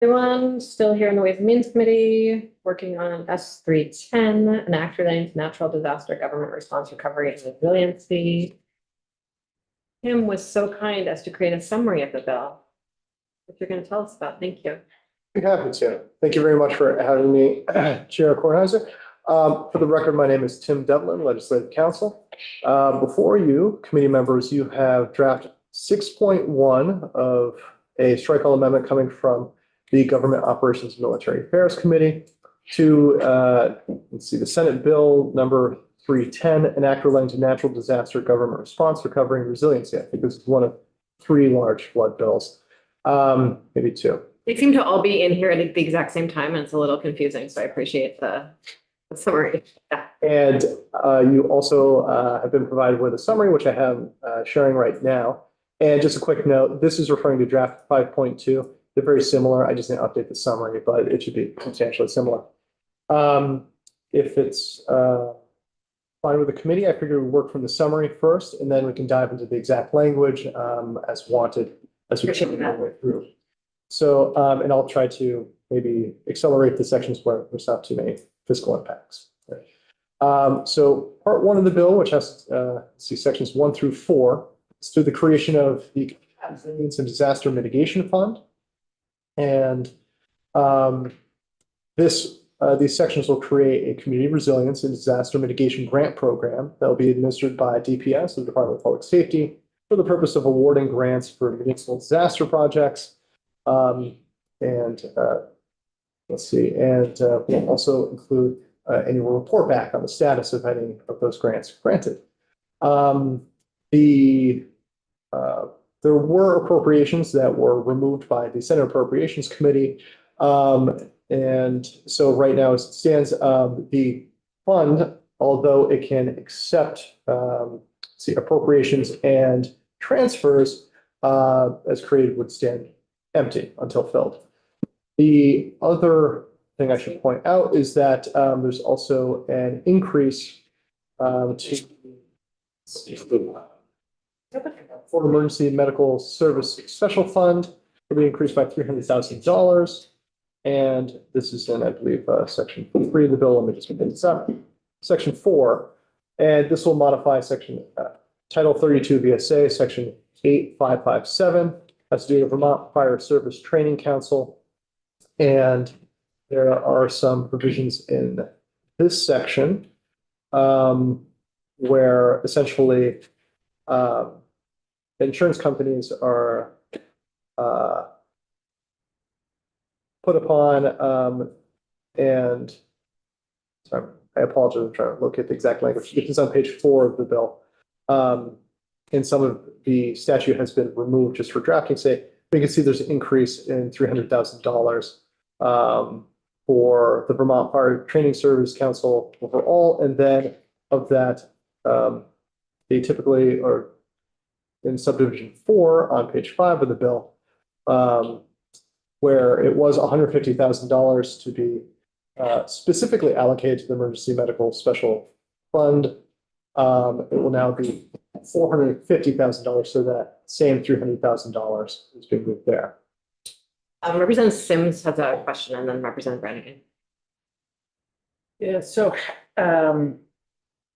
Everyone still here in the Ways and Means Committee, working on S310, an act relating to natural disaster government response recovery and resiliency. Tim was so kind as to create a summary of the bill, which you're going to tell us about. Thank you. Be happy to. Thank you very much for having me, Chair Kornheiser. For the record, my name is Tim Devlin, Legislative Counsel. Before you, committee members, you have draft 6.1 of a strike all amendment coming from the Government Operations and Military Affairs Committee to, let's see, the Senate Bill number 310, an act relating to natural disaster government response, recovery, and resiliency. I think this is one of 3 large flood bills, maybe 2. They seem to all be in here at the exact same time, and it's a little confusing, so I appreciate the summary. Yeah. And you also have been provided with a summary, which I have sharing right now. And just a quick note, this is referring to draft 5.2. They're very similar. I just need to update the summary, but it should be substantially similar. If it's fine with the committee, I figure we work from the summary first, and then we can dive into the exact language as wanted as we go our way through. So, and I'll try to maybe accelerate the sections where there's not too many fiscal impacts. So part 1 of the bill, which has, let's see, sections 1 through 4, is through the creation of the Resilience and Disaster Mitigation Fund. And these sections will create a community resilience and disaster mitigation grant program that will be administered by DPS, the Department of Public Safety, for the purpose of awarding grants for municipal disaster projects. Let's see, and we'll also include annual report back on the status of any of those grants granted. There were appropriations that were removed by the Senate Appropriations Committee. And so right now, as it stands, the fund, although it can accept appropriations and transfers as created, would stand empty until filled. The other thing I should point out is that there's also an increase for emergency medical service special fund will be increased by $300,000. And this is in, I believe, section 3 of the bill. Let me just make this up. Section 4, and this will modify section Title 32 VSA, section 8557. Has to do with Vermont Fire Service Training Council. And there are some provisions in this section where essentially insurance companies are put upon and sorry, I apologize, I'm trying to locate the exact language. This is on page 4 of the bill. And some of the statute has been removed just for drafting sake. You can see there's an increase in $300,000 for the Vermont Fire Training Service Council overall. And then of that, they typically are in subdivision 4 on page 5 of the bill, where it was $150,000 to be specifically allocated to the Emergency Medical Special Fund. It will now be $450,000, so that same $300,000 is being moved there. Representative Sims has a question, and then Representative Brannigan. Yeah, so there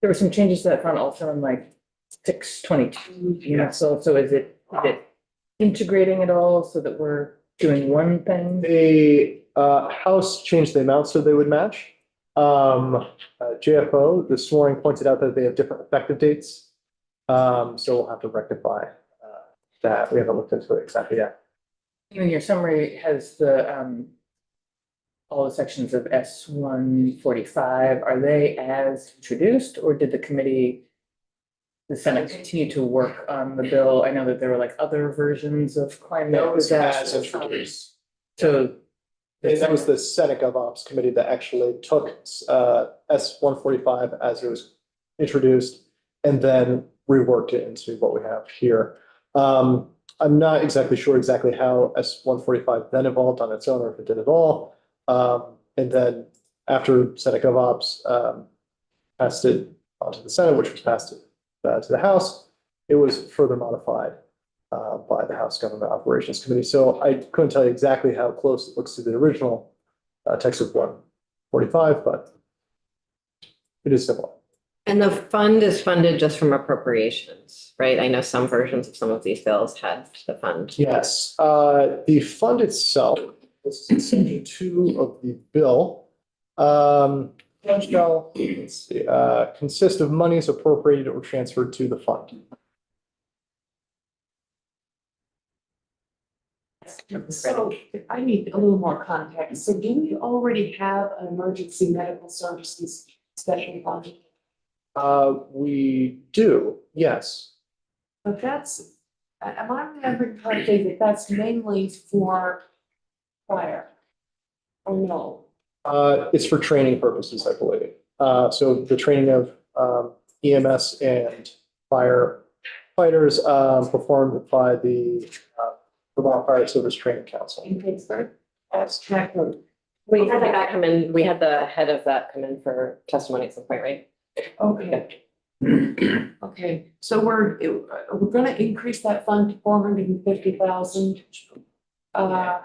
were some changes to that fund also in like 622. Yeah. So is it integrating it all so that we're doing one thing? The House changed the amount so they would match. JFO, the scoring pointed out that they have different effective dates. So we'll have to rectify that. We haven't looked into it exactly yet. In your summary has the all the sections of S145. Are they as introduced, or did the Senate continue to work on the bill? I know that there were like other versions of climate disaster. So that was the Senate GovOps committee that actually took S145 as it was introduced and then reworked it into what we have here. I'm not exactly sure how S145 then evolved on its own, or if it did at all. And then after Senate GovOps passed it onto the Senate, which was passed to the House, it was further modified. by the House Government Operations Committee. So I couldn't tell you exactly how close it looks to the original text of 145, but it is similar. And the fund is funded just from appropriations, right? I know some versions of some of these bills had the fund. Yes, the fund itself, this is section 2 of the bill. Fund shall, let's see, consist of monies appropriated or transferred to the fund. So I need a little more context. So do we already have an emergency medical services special fund? We do, yes. But that's, am I remembering correctly that that's mainly for fire? Or no? It's for training purposes, I believe. So the training of EMS and firefighters performed by the Vermont Fire Service Training Council. In Pittsburgh? That's Jacqueline. We had that come in, we had the head of that come in for testimony at some point, right? Okay. Okay, so we're gonna increase that fund to 450,000. Yeah,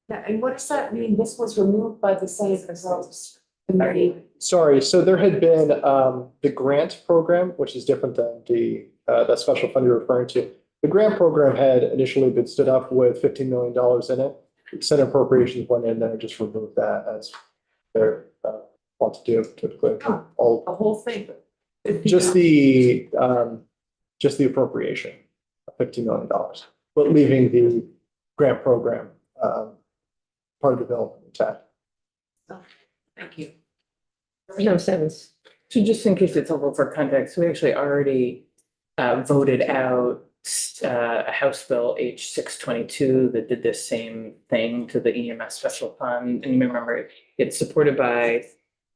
and what does that mean? This was removed by the Senate Results Committee. Sorry, so there had been the grant program, which is different than the that special fund you're referring to. The grant program had initially been stood up with $15 million in it. Senate appropriations went in there and just removed that as they want to do typically. All The whole thing. just the appropriation of $15 million, but leaving the grant program part of the bill intact. Thank you. No sense. So just in case it's helpful for context, we actually already voted out a House Bill H 622 that did this same thing to the EMS special fund. And you may remember it's supported by,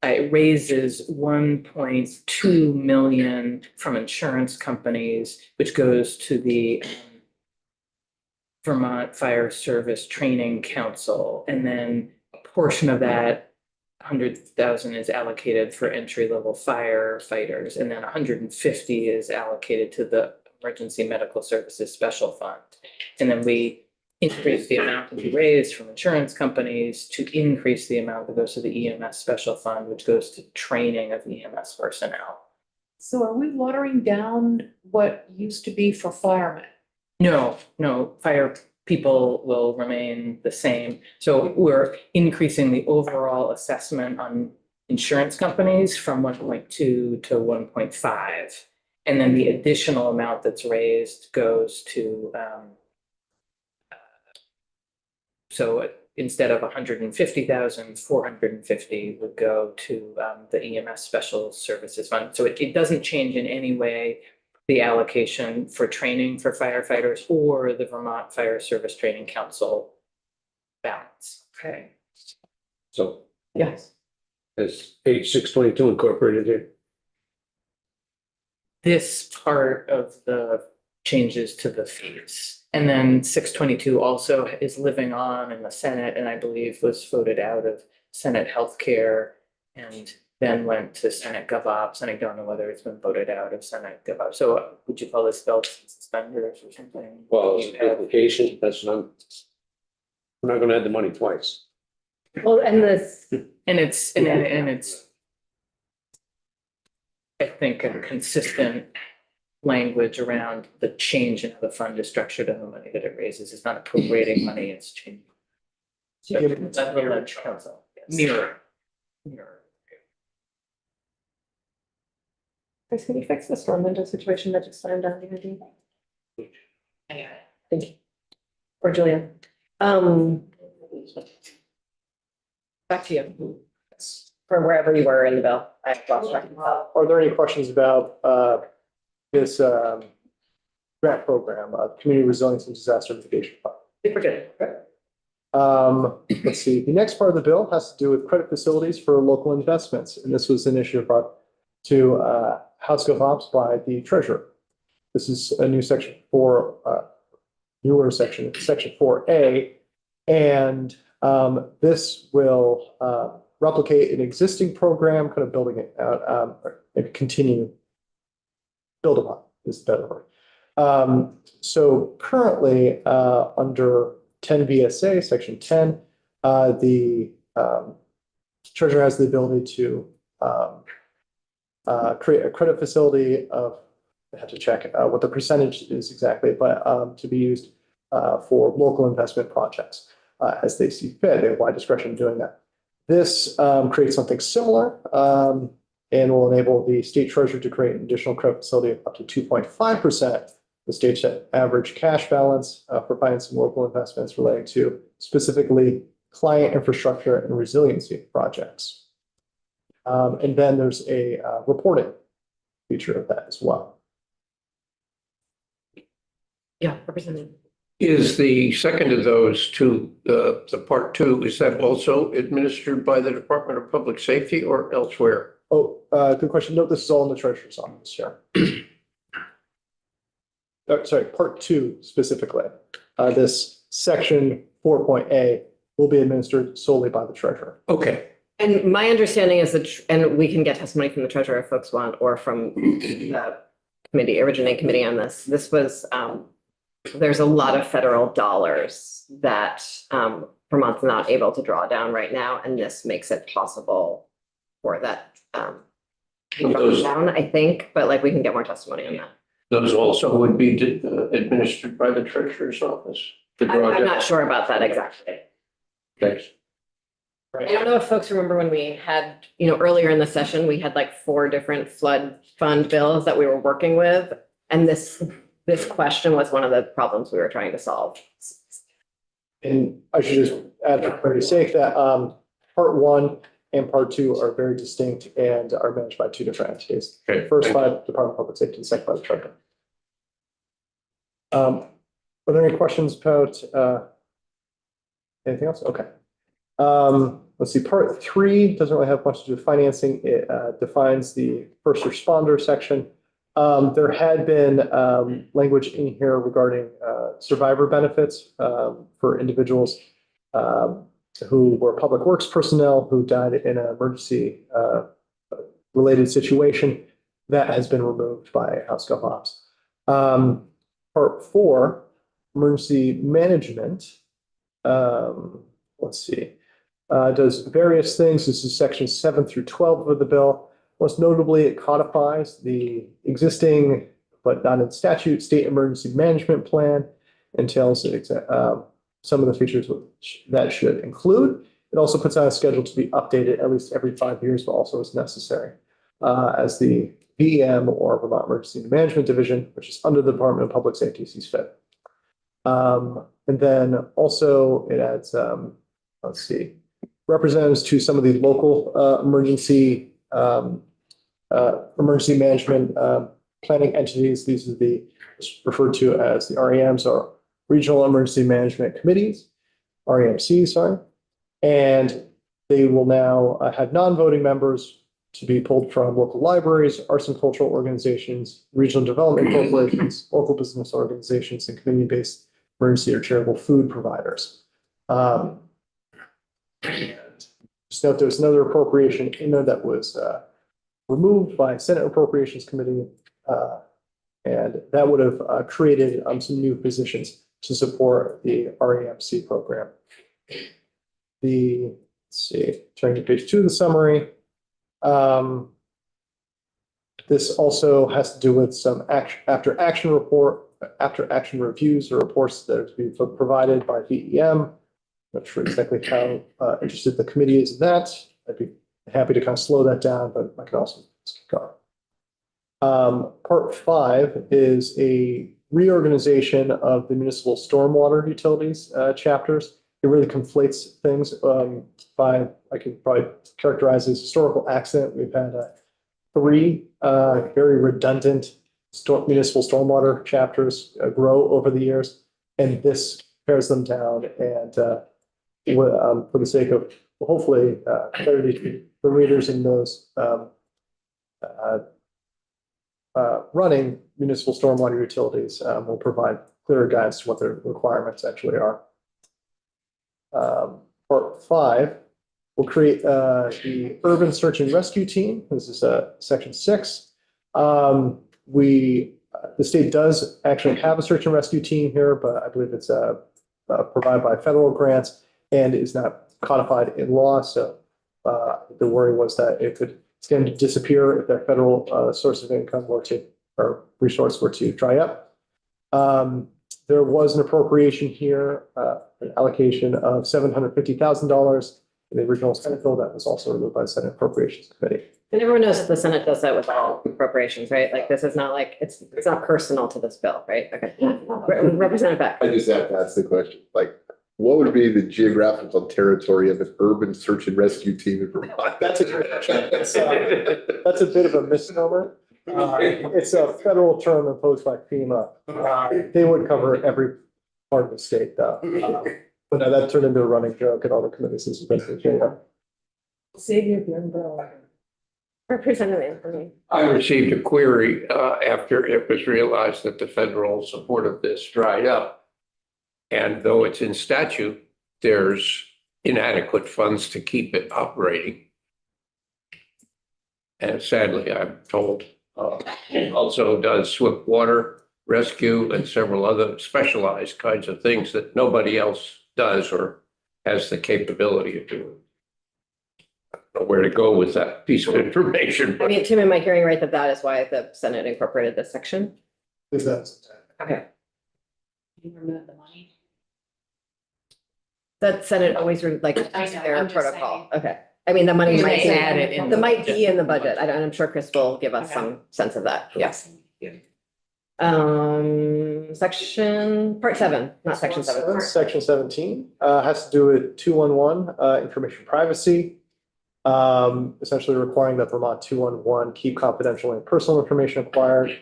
it raises 1.2 million from insurance companies, which goes to the Vermont Fire Service Training Council. And then a portion of that 100,000 is allocated for entry-level firefighters, and then 150 is allocated to the Emergency Medical Services Special Fund. And then we increase the amount that we raise from insurance companies to increase the amount that goes to the EMS Special Fund, which goes to training of EMS personnel. So are we watering down what used to be for firemen? No, fire people will remain the same. So we're increasing the overall assessment on insurance companies from 1.2 to 1.5. And then the additional amount that's raised goes to, so instead of 150,000, 450 would go to the EMS Special Services Fund. So it doesn't change in any way the allocation for training for firefighters or the Vermont Fire Service Training Council balance. Okay. So Yes. is H 622 incorporated here? This part of the changes to the fees. And then 622 also is living on in the Senate, and I believe was voted out of Senate Healthcare and then went to Senate GovOps, and I don't know whether it's been voted out of Senate GovOps. So would you call this belts and suspenders or something? Well, You it's have- application, that's not, we're not gonna add the money twice. Well, and this, And it's I think a consistent language around the change in how the fund is structured and the money that it raises. It's not appropriating money, it's changing. That's the ledge council. Mirror. Chris, can you fix the storm window situation that just slammed down the ID? Thank you. Or Julia. Back to you. For wherever you were in the bill. I lost track. Are there any questions about this grant program, Community Resilience and Disaster Mitigation Fund? Super good. Let's see, the next part of the bill has to do with credit facilities for local investments, and this was an issue brought to House GovOps by the treasurer. This is a new section newer section 4A, and this will replicate an existing program, kind of building it out, and continue, build upon is the better word. So currently, under 10 VSA, section 10, the treasurer has the ability to create a credit facility of, I have to check what the percentage is exactly, but to be used for local investment projects as they see fit. They have wide discretion in doing that. This creates something similar and will enable the state treasurer to create an additional credit facility of up to 2.5% the state's average cash balance for financing local investments relating to specifically client infrastructure and resiliency projects. And then there's a reporting feature of that as well. Yeah, Representative. Is the second of those two, the part two, is that also administered by the Department of Public Safety or elsewhere? Oh, good question. Note this is all in the treasurer's office here. Sorry, part two specifically. This section 4.A will be administered solely by the treasurer. Okay, And my understanding is that, and we can get testimony from the treasurer if folks want, or from the committee, originating committee on this. This was, there's a lot of federal dollars that Vermont's not able to draw down right now, and this makes it possible for that to be drawn down, I think, but like we can get more testimony on that. those also would be administered by the treasurer's office? to draw I'm down? not sure about that exactly. Thanks. I don't know if folks remember when we had, earlier in the session, we had like 4 different flood fund bills that we were working with. And this question was one of the problems we were trying to solve. And I should just add for clarity's sake that part one and part two are very distinct and are managed by 2 different entities. Okay. First by the Department of Public Safety, and second by the treasurer. Are there any questions about anything else? Okay. Let's see, part 3 doesn't really have much to do with financing. It defines the first responder section. There had been language in here regarding survivor benefits for individuals who were public works personnel who died in an emergency related situation. That has been removed by House Gov Ops. Part 4, emergency management. Let's see. Does various things. This is sections 7 through 12 of the bill. Most notably, it codifies the existing, but not in statute, state emergency management plan, entails some of the features that should include. It also puts out a schedule to be updated at least every 5 years, but also as necessary, as the VEM or Vermont Emergency Management Division, which is under the Department of Public Safety, sees fit. And then also it adds, let's see, representatives to some of the local emergency management planning entities. These are the referred to as the REMs, or Regional Emergency Management Committees, REMC, sorry. And they will now have non-voting members to be pulled from local libraries, arts and cultural organizations, regional development corporations, local business organizations, and community-based emergency or charitable food providers. Just note there's another appropriation in there that was removed by Senate Appropriations Committee, and that would have created some new positions to support the REMC program. Let's see, turning to page 2 of the summary. This also has to do with some after action reviews or reports that are to be provided by VEM. Not sure exactly how interested the committee is in that. I'd be happy to kind of slow that down, but I can also keep going. Part 5 is a reorganization of the municipal stormwater utilities chapters. It really conflates things I could probably characterize as historical accident. We've had 3 very redundant municipal stormwater chapters grow over the years, and this pares them down and for the sake of hopefully clarity for readers in those running municipal stormwater utilities will provide clearer guidance to what their requirements actually are. Part 5 will create the Urban Search and Rescue Team. This is section 6. We The state does actually have a search and rescue team here, but I believe it's provided by federal grants and is not codified in law. So the worry was that it could stand to disappear if that federal source of income were to, or resource were to dry up. There was an appropriation here, an allocation of $750,000 in the original Senate bill that was also removed by the Senate Appropriations Committee. And everyone knows that the Senate does that with all appropriations, right? Like, this is not like, it's not personal to this bill, right? Okay. Representative Beck. I just have to ask the question, like, what would be the geographical territory of an urban search and rescue team in Vermont? That's a great question. That's a bit of a misnomer. It's a federal term imposed by FEMA. They would cover every part of the state though. But now that turned into a running joke at all the committees. This has been Virginia. Save your umbrella. Representative Anthony. I received a query after it was realized that the federal support of this dried up. And though it's in statute, there's inadequate funds to keep it operating. And sadly, I'm told, it also does swift water rescue and several other specialized kinds of things that nobody else does or has the capability of doing. I don't know where to go with that piece of information, I but mean, Tim, am I hearing right that that is why the Senate incorporated this section? Is that? Okay. You remove the money. That Senate always like I know, their I'm just protocol. Okay. I mean, the money You might may be add it in the the might be budget. in the budget. I'm sure Chris will give us Okay. some sense of that. Yes. Yeah. Section, part 7, not section 7. Section 17 has to do with 211 information privacy. Essentially requiring that Vermont 211 keep confidential and personal information acquired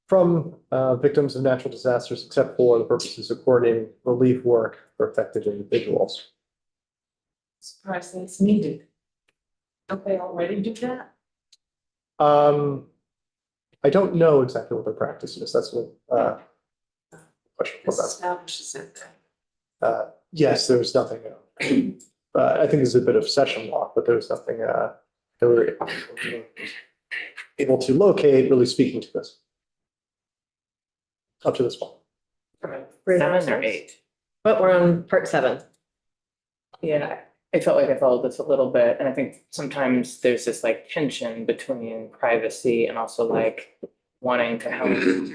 from victims of natural disasters, except for the purposes of coordinating relief work for affected individuals. Surprised that it's needed. Don't they already do that? I don't know exactly what their practice is. That's what question This about. establishes it then. Yes, there's nothing. I think there's a bit of session law, but there's nothing that we're able to locate really speaking to this. Up to this point. 7 or 8? But we're on part 7. Yeah, I felt like I followed this a little bit, and I think sometimes there's this like tension between privacy and also like wanting to help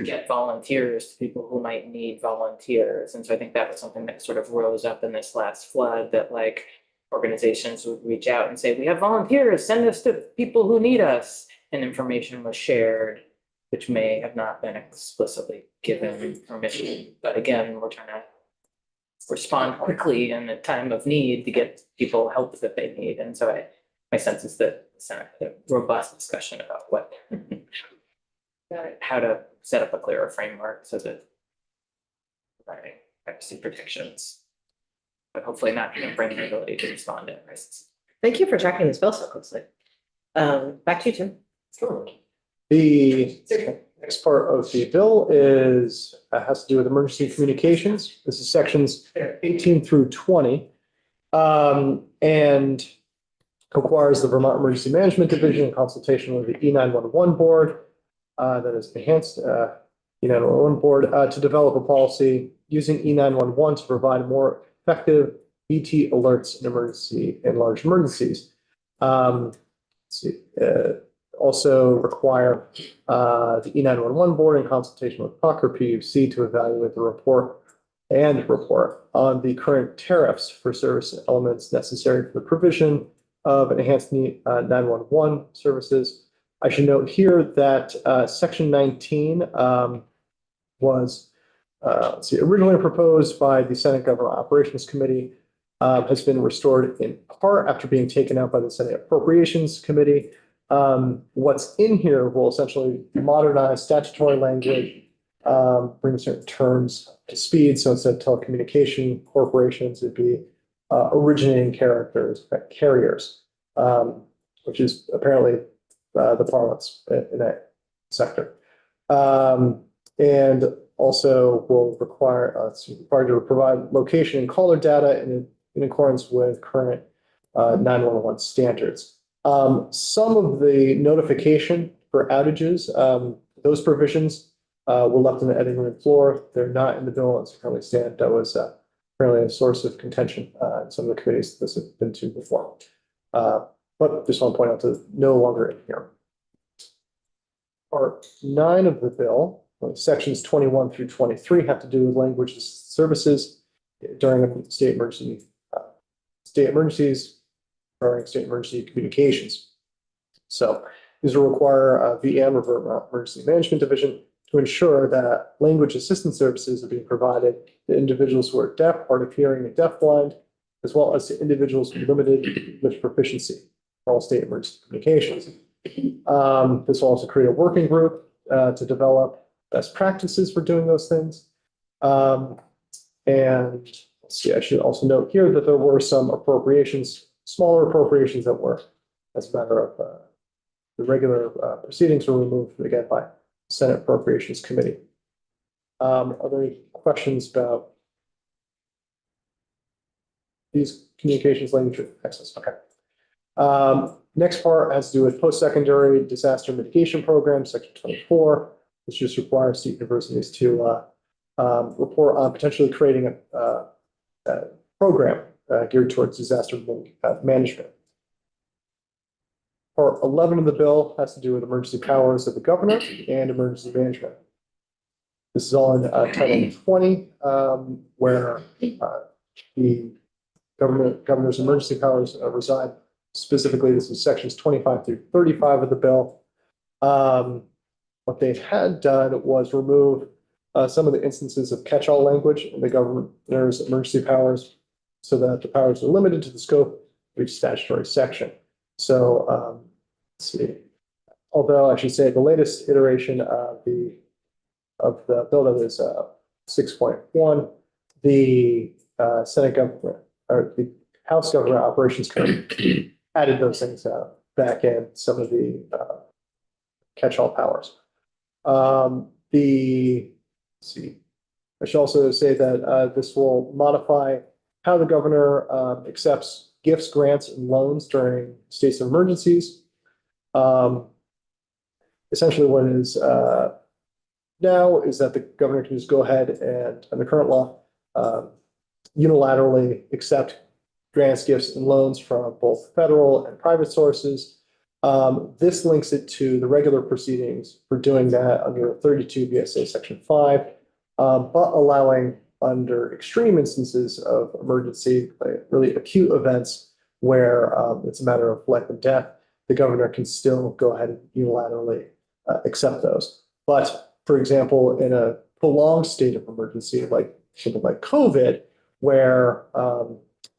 get volunteers to people who might need volunteers. And so I think that was something that sort of rose up in this last flood, that like organizations would reach out and say, we have volunteers, send us to people who need us. And information was shared, which may have not been explicitly given permission. But again, we're trying to respond quickly in a time of need to get people help that they need. And so my sense is that the Senate had a robust discussion about what, how to set up a clearer framework so that privacy protections, but hopefully not bring the ability to respond to risks. Thank you for tracking this bill so closely. Back to you, Tim. Sure. The next part of the bill is, has to do with emergency communications. This is sections 18 through 20. And requires the Vermont Emergency Management Division in consultation with the E911 board, that is enhanced E911 board, to develop a policy using E911 to provide more effective ET alerts in large emergencies. Let's see, also require the E911 board in consultation with PUC or PUC to evaluate the report on the current tariffs for service elements necessary for the provision of enhanced 911 services. I should note here that section 19 was originally proposed by the Senate Government Operations Committee, has been restored in part after being taken out by the Senate Appropriations Committee. What's in here will essentially modernize statutory language, bring certain terms to speed. So instead of telecommunication corporations, it'd be originating carriers, which is apparently the parlance in that sector. And also will require required to provide location and caller data in accordance with current 911 standards. Some of the notification for outages those provisions were left in the editing room floor. They're not in the bill as currently stand. That was apparently a source of contention in some of the committees this has been to before. But just want to point out that no longer in here. Part 9 of the bill, sections 21 through 23 have to do with language services during state emergencies, during state emergency communications. So these will require VM, or Vermont Emergency Management Division, to ensure that language assistance services are being provided to individuals who are deaf, hard of hearing, and deafblind, as well as to individuals with limited English proficiency for all state emergency communications. This will also create a working group to develop best practices for doing those things. And let's see, I should also note here that there were some appropriations, smaller appropriations that were, as a matter of the regular proceedings, were removed again by Senate Appropriations Committee. Are there any questions about these communications language access? Okay. Next part has to do with post-secondary disaster mitigation program, section 24, which just requires state universities to report on potentially creating a program geared towards disaster management. Part 11 of the bill has to do with emergency powers of the governor and emergency management. This is all in Title 20, where the governor's emergency powers reside. Specifically, this is sections 25 through 35 of the bill. What they had done was remove some of the instances of catch-all language in the governor's emergency powers so that the powers are limited to the scope of each statutory section. So let's see. Although I should say the latest iteration of the bill that is 6.1, the Senate government or the House Government Operations Committee added those things back in, some of the catch-all powers. Let's see. I should also say that this will modify how the governor accepts gifts, grants, and loans during states of emergencies. Essentially, what is now is that the governor can just go ahead and, under current law, unilaterally accept grants, gifts, and loans from both federal and private sources. This links it to the regular proceedings for doing that under 32 VSA Section 5, but allowing under extreme instances of emergency, like really acute events where it's a matter of life and death, the governor can still go ahead and unilaterally accept those. But for example, in a prolonged state of emergency, like something like COVID, where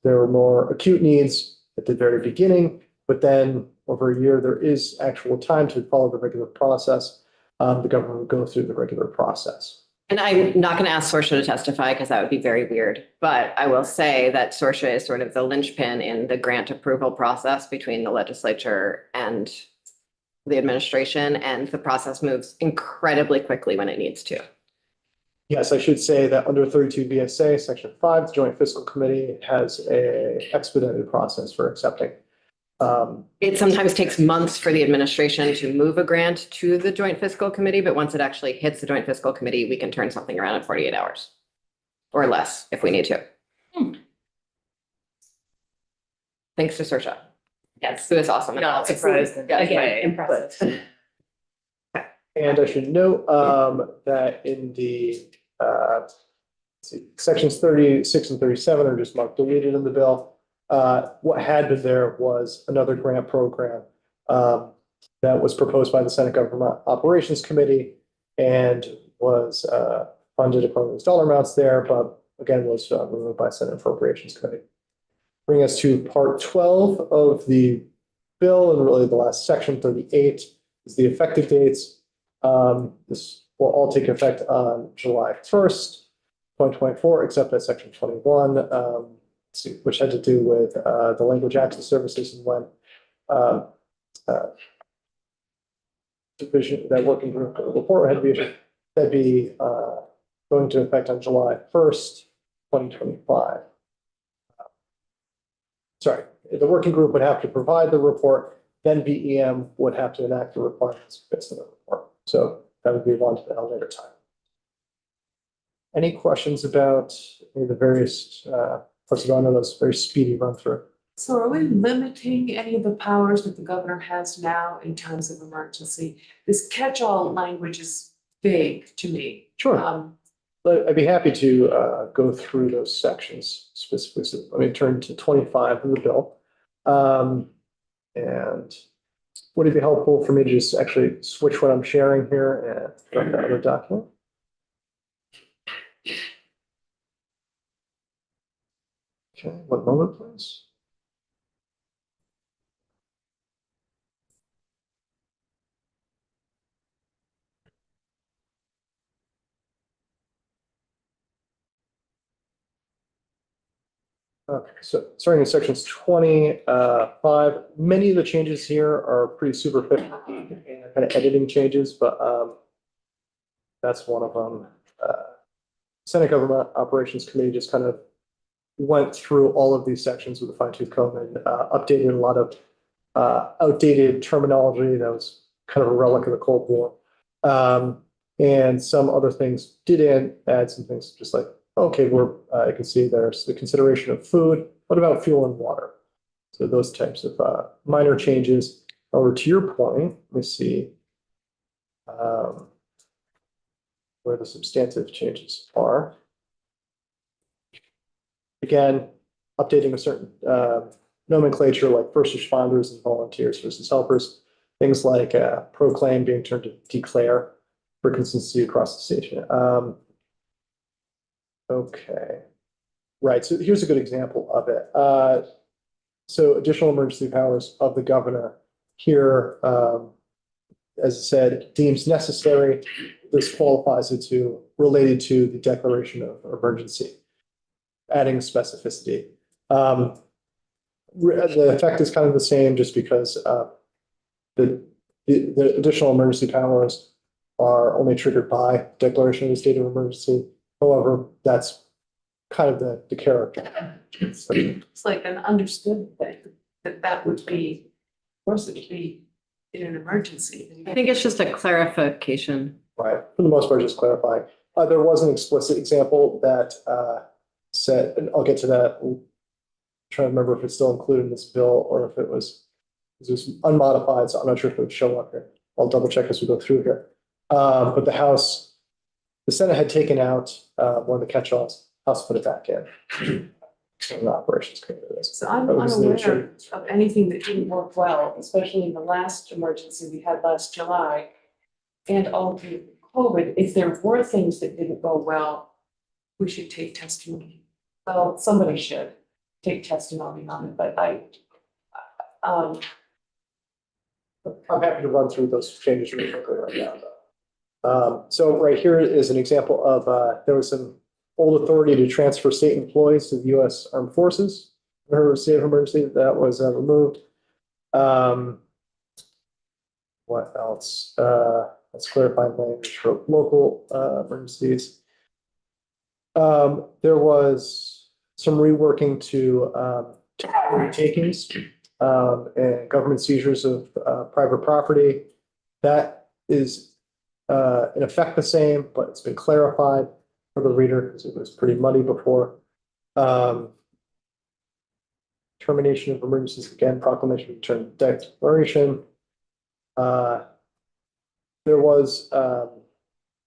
there were more acute needs at the very beginning, but then over a year, there is actual time to follow the regular process. The government will go through the regular process. And I'm not going to ask Sorcia to testify because that would be very weird. But I will say that Sorcia is sort of the linchpin in the grant approval process between the legislature and the administration. And the process moves incredibly quickly when it needs to. Yes, I should say that under 32 VSA Section 5, the Joint Fiscal Committee has an expedited process for accepting. It sometimes takes months for the administration to move a grant to the Joint Fiscal Committee, but once it actually hits the Joint Fiscal Committee, we can turn something around in 48 hours or less if we need to. Thanks to Sorcia. Yes. Who is awesome. Not surprised. Again, impressive. And I should note that in the sections 36 and 37 are just marked deleted in the bill. What had been there was another grant program that was proposed by the Senate Government Operations Committee and was funded according to those dollar amounts there, but again was removed by Senate Appropriations Committee. Bring us to part 12 of the bill, and really the last section, 38, is the effective dates. This will all take effect on July 1st, 2024, except that section 21, which had to do with the language access services and when division, that working group report had to be issued, that'd be going into effect on July 1st, 2025. Sorry, the working group would have to provide the report, then BEM would have to enact the requirements based on the report. So that would move on to at a later time. Any questions about any of the various parts of it? I know that's a very speedy run through. So are we limiting any of the powers that the governor has now in times of emergency? This catch-all language is vague to me. Sure. But I'd be happy to go through those sections specifically. So let me turn to 25 of the bill. And would it be helpful for me to just actually switch what I'm sharing here and run the other document? Okay, one moment, please. Okay, so starting in sections 25, many of the changes here are pretty superficial and kind of editing changes, but that's one of them. Senate Government Operations Committee just kind of went through all of these sections with a fine-tooth comb and updated a lot of outdated terminology that was kind of a relic of the Cold War. And some other things did add some things just like, okay, you can see there's the consideration of food. What about fuel and water? So those types of minor changes. Over to your point, let me see where the substantive changes are. Again, updating a certain nomenclature like first responders and volunteers versus helpers. Things like proclaim being turned to declare for consistency across the station. Okay, right. So here's a good example of it. So additional emergency powers of the governor here, as I said, deems necessary. This qualifies it to related to the declaration of emergency, adding specificity. The effect is kind of the same just because the additional emergency powers are only triggered by declaration of a state of emergency. However, that's kind of the character. It's like an understood thing that would be, of course, it would be in an emergency. I think it's just a clarification. Right, for the most part, just clarifying. There was an explicit example that said, and I'll get to that. I'm trying to remember if it's still included in this bill or if it was unmodified, so I'm not sure if it would show up here. I'll double check as we go through here. But the Senate had taken out one of the catch-alls, House put it back in. So the operations committee is. So I'm unaware of anything that didn't work well, especially in the last emergency we had last July. And all through COVID, if there were things that didn't go well, we should take testimony. Well, somebody should take testimony on it, but I'm happy to run through those changes really quickly right now. So right here is an example of there was some old authority to transfer state employees to the U.S. Armed Forces. Her state of emergency that was removed. What else? Let's clarify language for local emergencies. There was some reworking to takings and government seizures of private property. That is in effect the same, but it's been clarified for the reader because it was pretty muddy before. Termination of emergencies, again, proclamation of return declaration. There was,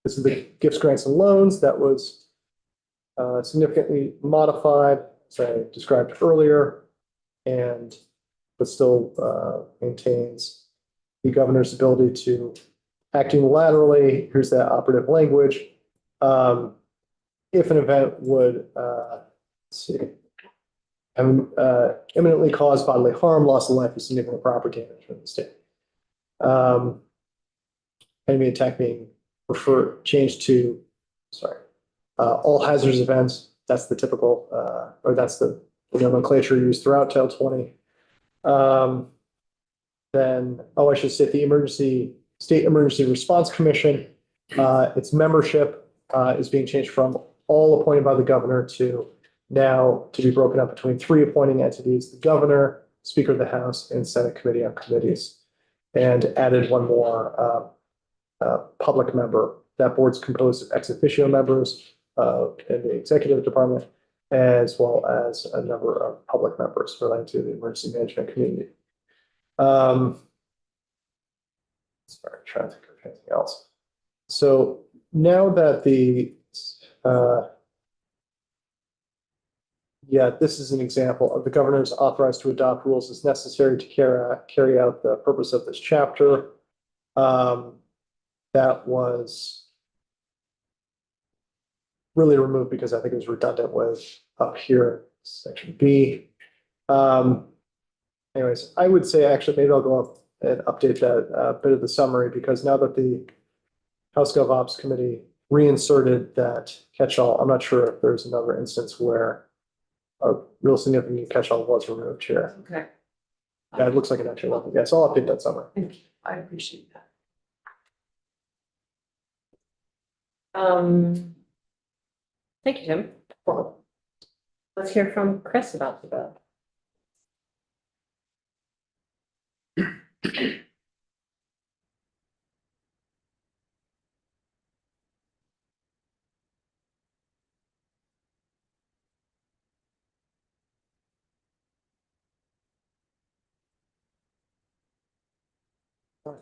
this is the gifts, grants, and loans that was significantly modified, as I described earlier, but still maintains the governor's ability to act unilaterally. Here's that operative language. If an event would, imminently cause bodily harm, loss of life, or significant property damage from the state. Enemy attack being changed to, all hazardous events. That's the typical, or that's the nomenclature used throughout Title 20. Then, I should state the State Emergency Response Commission, its membership is being changed from all appointed by the governor to now to be broken up between 3 appointing entities: the governor, Speaker of the House, and Senate Committee on Committees, and added one more public member. That board's composed of ex officio members in the executive department, as well as a number of public members relating to the emergency management community. Sorry, trying to think of anything else. So now that this is an example of the governor is authorized to adopt rules as necessary to carry out the purpose of this chapter. That was really removed because I think it was redundant with up here, section B. Anyways, I would say actually maybe I'll go up and update that bit of the summary, because now that the House Gov Ops Committee reinserted that catch-all, I'm not sure if there's another instance where a real significant catch-all was removed here. Okay, Yeah, it looks like it actually was. Yes, I'll update that summary. thank you. I appreciate that. Thank you, Tim. Well, let's hear from Chris about the bill.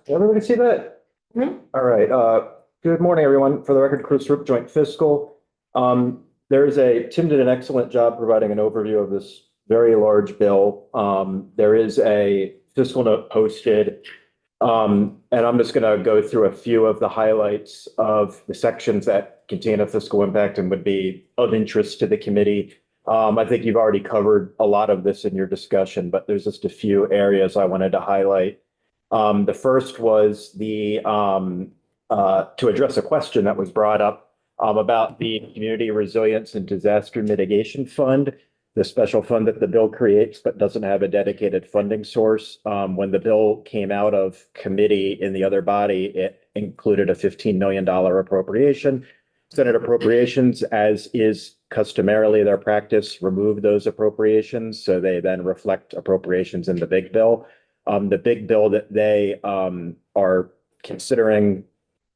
Did everybody see that? Mhm. All right, good morning, everyone. For the record, Chris Roop, Joint Fiscal. Tim did an excellent job providing an overview of this very large bill. There is a fiscal note posted. And I'm just gonna go through a few of the highlights of the sections that contain a fiscal impact and would be of interest to the committee. I think you've already covered a lot of this in your discussion, but there's just a few areas I wanted to highlight. The first was to address a question that was brought up about the Community Resilience and Disaster Mitigation Fund, the special fund that the bill creates but doesn't have a dedicated funding source. When the bill came out of committee in the other body, it included a $15 million appropriation. Senate Appropriations, as is customarily their practice, removed those appropriations, so they then reflect appropriations in the big bill. The big bill that they are considering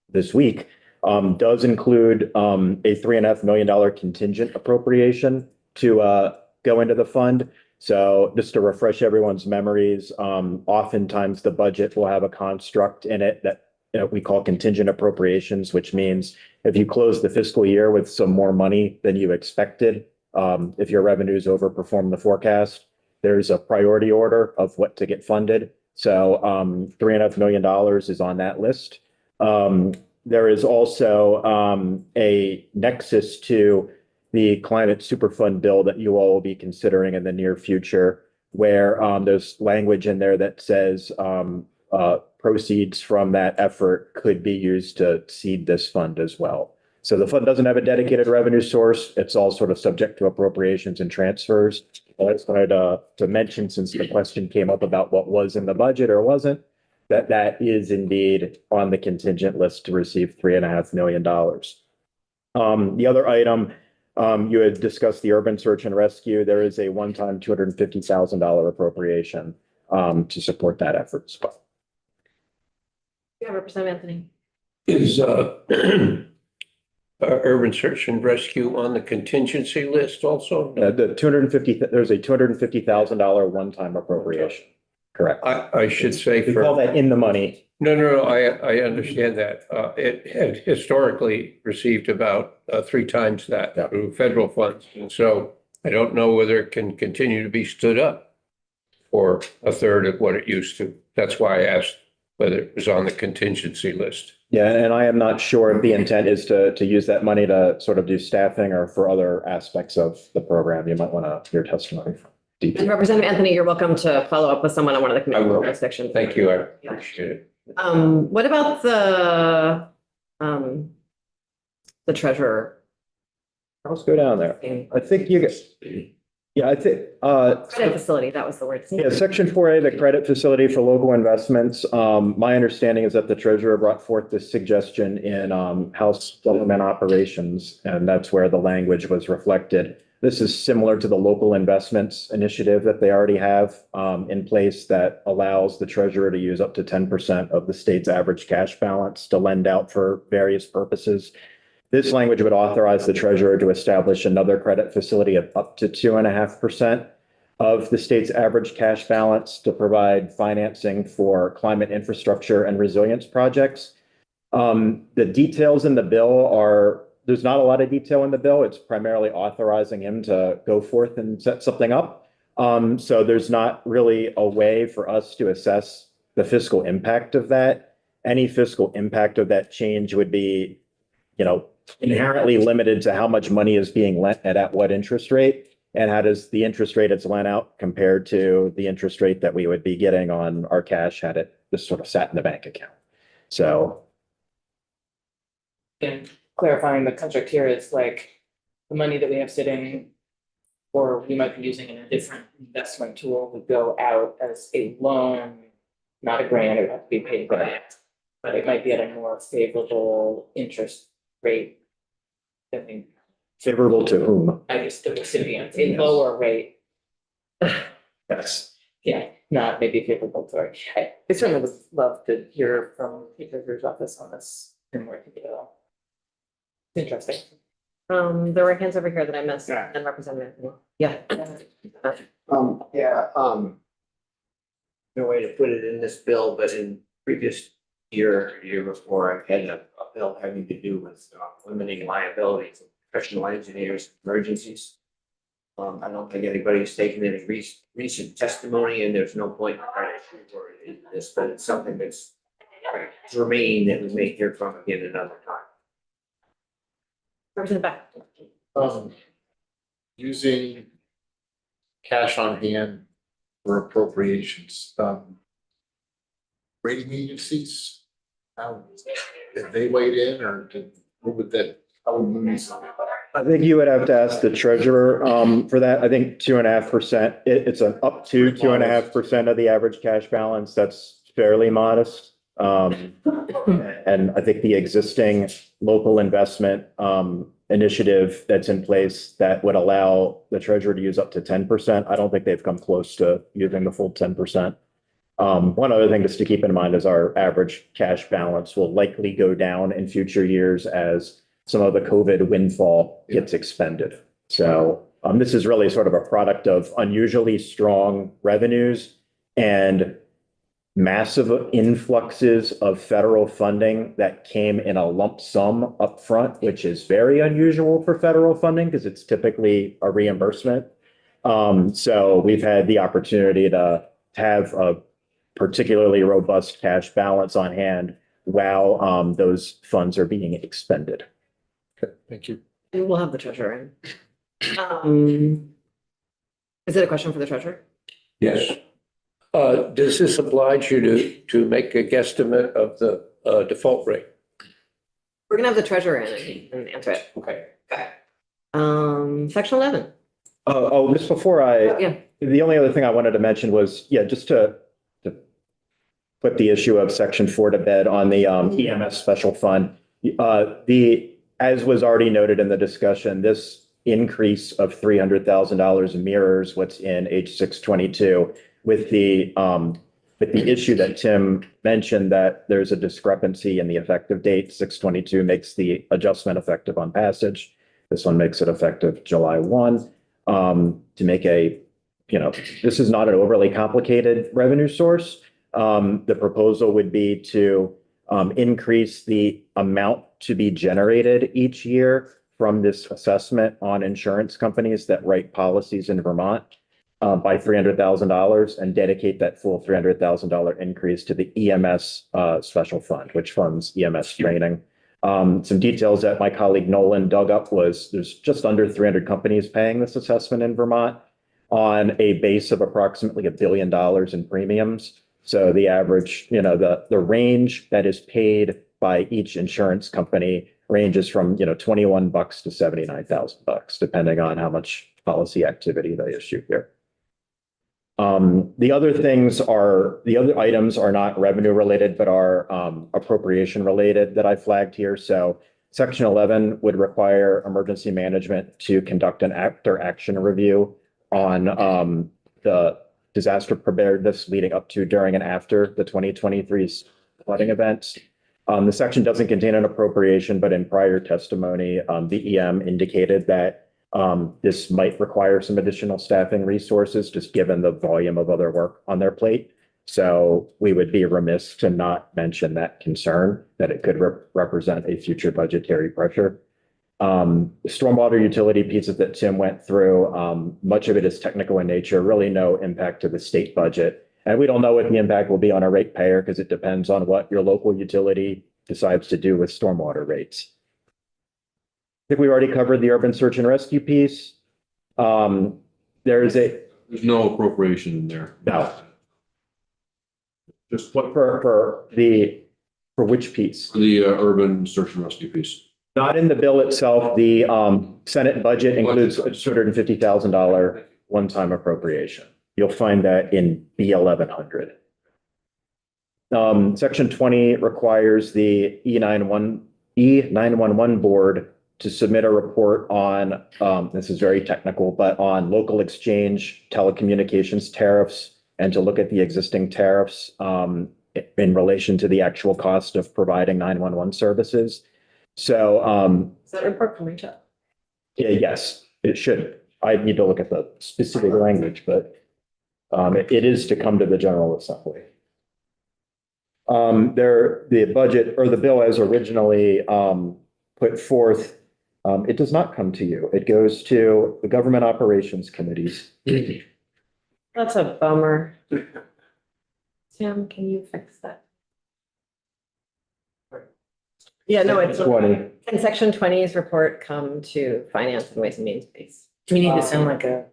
this week does include a $3.5 million contingent appropriation to go into the fund. So just to refresh everyone's memories, oftentimes the budget will have a construct in it that we call contingent appropriations, which means if you close the fiscal year with some more money than you expected, if your revenues overperform the forecast, there's a priority order of what to get funded. So $3.5 million is on that list. There is also a nexus to the Climate Superfund bill that you all will be considering in the near future, where there's language in there that says proceeds from that effort could be used to seed this fund as well. So the fund doesn't have a dedicated revenue source. It's all sort of subject to appropriations and transfers. I just wanted to mention, since the question came up about what was in the budget or wasn't, that is indeed on the contingent list to receive $3.5 million. The other item, you had discussed the urban search and rescue. There is a one-time $250,000 appropriation to support that effort as well. Yeah, Representative Anthony. Is urban search and rescue on the contingency list also? There's a $250,000 one-time appropriation. Correct. I should say We call that in the money. No, I understand that. It had historically received about 3 times that through federal funds. And so I don't know whether it can continue to be stood up for a third of what it used to. That's why I asked whether it was on the contingency list. Yeah, and I am not sure if the intent is to use that money to sort of do staffing or for other aspects of the program. You might want to hear testimony from And DP. Representative Anthony, you're welcome to follow up with someone on one of the committee will. jurisdictions. Thank you. I appreciate it. What about the treasurer? Let's go down there. I think you get, yeah, I think, Credit facility, that was the word. yeah, section 4A, the credit facility for local investments. My understanding is that the treasurer brought forth this suggestion in House Government Operations, and that's where the language was reflected. This is similar to the local investments initiative that they already have in place that allows the treasurer to use up to 10% of the state's average cash balance to lend out for various purposes. This language would authorize the treasurer to establish another credit facility of up to 2.5% of the state's average cash balance to provide financing for climate infrastructure and resilience projects. The details in the bill are, there's not a lot of detail in the bill. It's primarily authorizing him to go forth and set something up. So there's not really a way for us to assess the fiscal impact of that. Any fiscal impact of that change would be, inherently limited to how much money is being lent at what interest rate, and how does the interest rate it's lent out compared to the interest rate that we would be getting on our cash had it just sort of sat in the bank account. So. And clarifying the construct here is like the money that we have sitting or we might be using in a different investment tool would go out as a loan, not a grant, it would have to be paid back. But it might be at a more favorable interest rate than the, Favorable to whom? I guess, the recipient, a lower rate. Yes. Yeah, not maybe favorable to our, I certainly would love to hear from the treasurer's office on this in more detail. It's interesting. There were hands over here that I missed Yeah. and Representative. Yeah. No way to put it in this bill, but in previous year before, I had a bill having to do with limiting liability for professional engineers, emergencies. I don't think anybody's taken any recent testimony, and there's no point in trying to for it in this, but it's something that's germane that we may hear from again another time. Representative Beck. Using cash on hand for appropriations, rating agencies, did they weigh in or what would that, how would Moody's? I think you would have to ask the treasurer for that. I think 2.5%, it's an up to 2.5% of the average cash balance. That's fairly modest. And I think the existing local investment initiative that's in place that would allow the treasurer to use up to 10%. I don't think they've come close to using the full 10%. One other thing just to keep in mind is our average cash balance will likely go down in future years as some of the COVID windfall gets expended. So this is really sort of a product of unusually strong revenues and massive influxes of federal funding that came in a lump sum upfront, which is very unusual for federal funding because it's typically a reimbursement. So we've had the opportunity to have a particularly robust cash balance on hand while those funds are being expended. Okay, thank you. We'll have the treasurer in. Is it a question for the treasurer? Yes. Does this oblige you to make a guesstimate of the default rate? We're gonna have the treasurer in and answer it. Okay. Okay. Section 11. Just before Yeah. the only other thing I wanted to mention was, just to put the issue of section 4 to bed on the EMS special fund. As was already noted in the discussion, this increase of $300,000 mirrors what's in H 622 with the issue that Tim mentioned that there's a discrepancy in the effective date. 622 makes the adjustment effective on passage. This one makes it effective July 1. To make this is not an overly complicated revenue source. The proposal would be to increase the amount to be generated each year from this assessment on insurance companies that write policies in Vermont by $300,000 and dedicate that full $300,000 increase to the EMS special fund, which funds EMS training. Some details that my colleague Nolan dug up was there's just under 300 companies paying this assessment in Vermont on a base of approximately $1 billion in premiums. So the average, the range that is paid by each insurance company ranges from, $21 to $79,000, depending on how much policy activity they issue here. The other items are not revenue related, but are appropriation related that I flagged here. So Section 11 would require emergency management to conduct an action review on the disaster preparedness leading up to, during, and after the 2023 flooding events. The section doesn't contain an appropriation, but in prior testimony, the EM indicated that this might require some additional staffing resources, just given the volume of other work on their plate. So we would be remiss to not mention that concern that it could represent a future budgetary pressure. The stormwater utility pieces that Tim went through, much of it is technical in nature, really no impact to the state budget. And we don't know what the impact will be on a ratepayer because it depends on what your local utility decides to do with stormwater rates. I think we already covered the urban search and rescue piece. There's no appropriation in there. no, Just what, for which piece? the urban search and rescue piece. Not in the bill itself. The Senate budget includes a $250,000 one-time appropriation. You'll find that in B 1100. Section 20 requires the E911 board to submit a report on, this is very technical, but on local exchange telecommunications tariffs, and to look at the existing tariffs in relation to the actual cost of providing 911 services. So, Is that report from Rachel? yes, it should. I need to look at the specific language, but it is to come to the General Assembly. The budget or the bill as originally put forth, it does not come to you. It goes to the Government Operations Committees. That's a bummer. Sam, can you fix that? Yeah, no, it's. 20. Can section 20's report come to Finance and Ways and Means, please? Do we need to sound like a,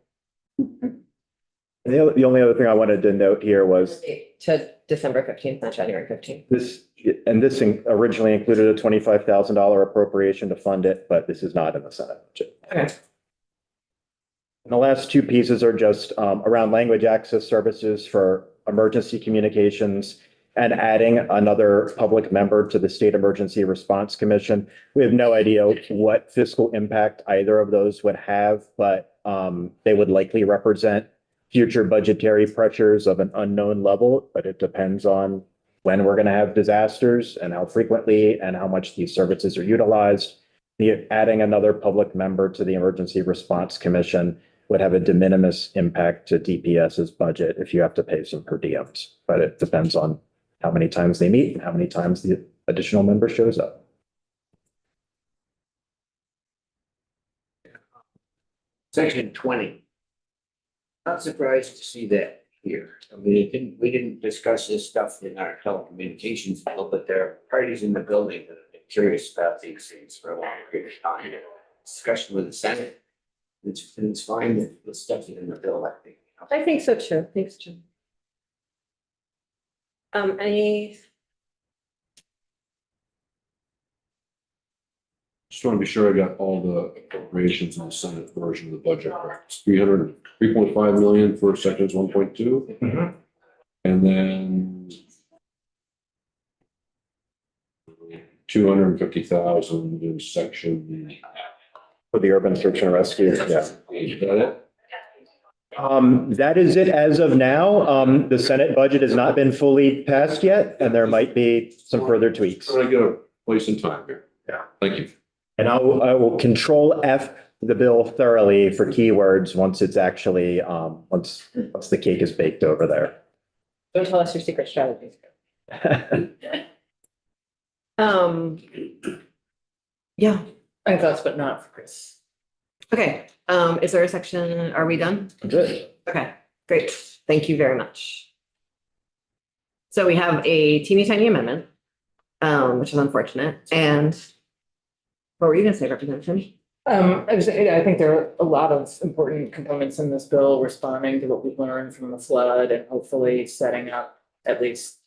The only other thing I wanted to note here was To December 15th, not January 15th. this, and this originally included a $25,000 appropriation to fund it, but this is not in the Senate budget. Okay. And the last two pieces are just around language access services for emergency communications and adding another public member to the State Emergency Response Commission. We have no idea what fiscal impact either of those would have, but they would likely represent future budgetary pressures of an unknown level, but it depends on when we're going to have disasters and how frequently and how much these services are utilized. Adding another public member to the Emergency Response Commission would have a de minimis impact to DPS's budget if you have to pay some per diems, but it depends on how many times they meet and how many times the additional member shows up. Section 20. Not surprised to see that here. I mean, we didn't discuss this stuff in our telecommunications bill, but there are parties in the building that have been curious about these things for a long period of time. Discussion with the Senate. It's fine that the stuff is in the bill, I think. I think so too. Thanks, Jim. Any, Just want to be sure I got all the appropriations in the Senate version of the budget. It's 3.5 million for sections 1.2. And then 250,000 in section. For the urban search and rescue, yeah. Is that it? That is it as of now. The Senate budget has not been fully passed yet, and there might be some further tweaks. So I get a place and time here. Yeah. Thank you. And I will control F the bill thoroughly for keywords once it's actually, once the cake is baked over there. don't tell us your secret strategies. Yeah, I have thoughts, but not for Chris. okay. Is there a section, are we done? Good. Okay, great. Thank you very much. So we have a teeny tiny amendment, which is unfortunate. And what were you gonna say, Representative? I think there are a lot of important components in this bill responding to what we've learned from the flood and hopefully setting up at least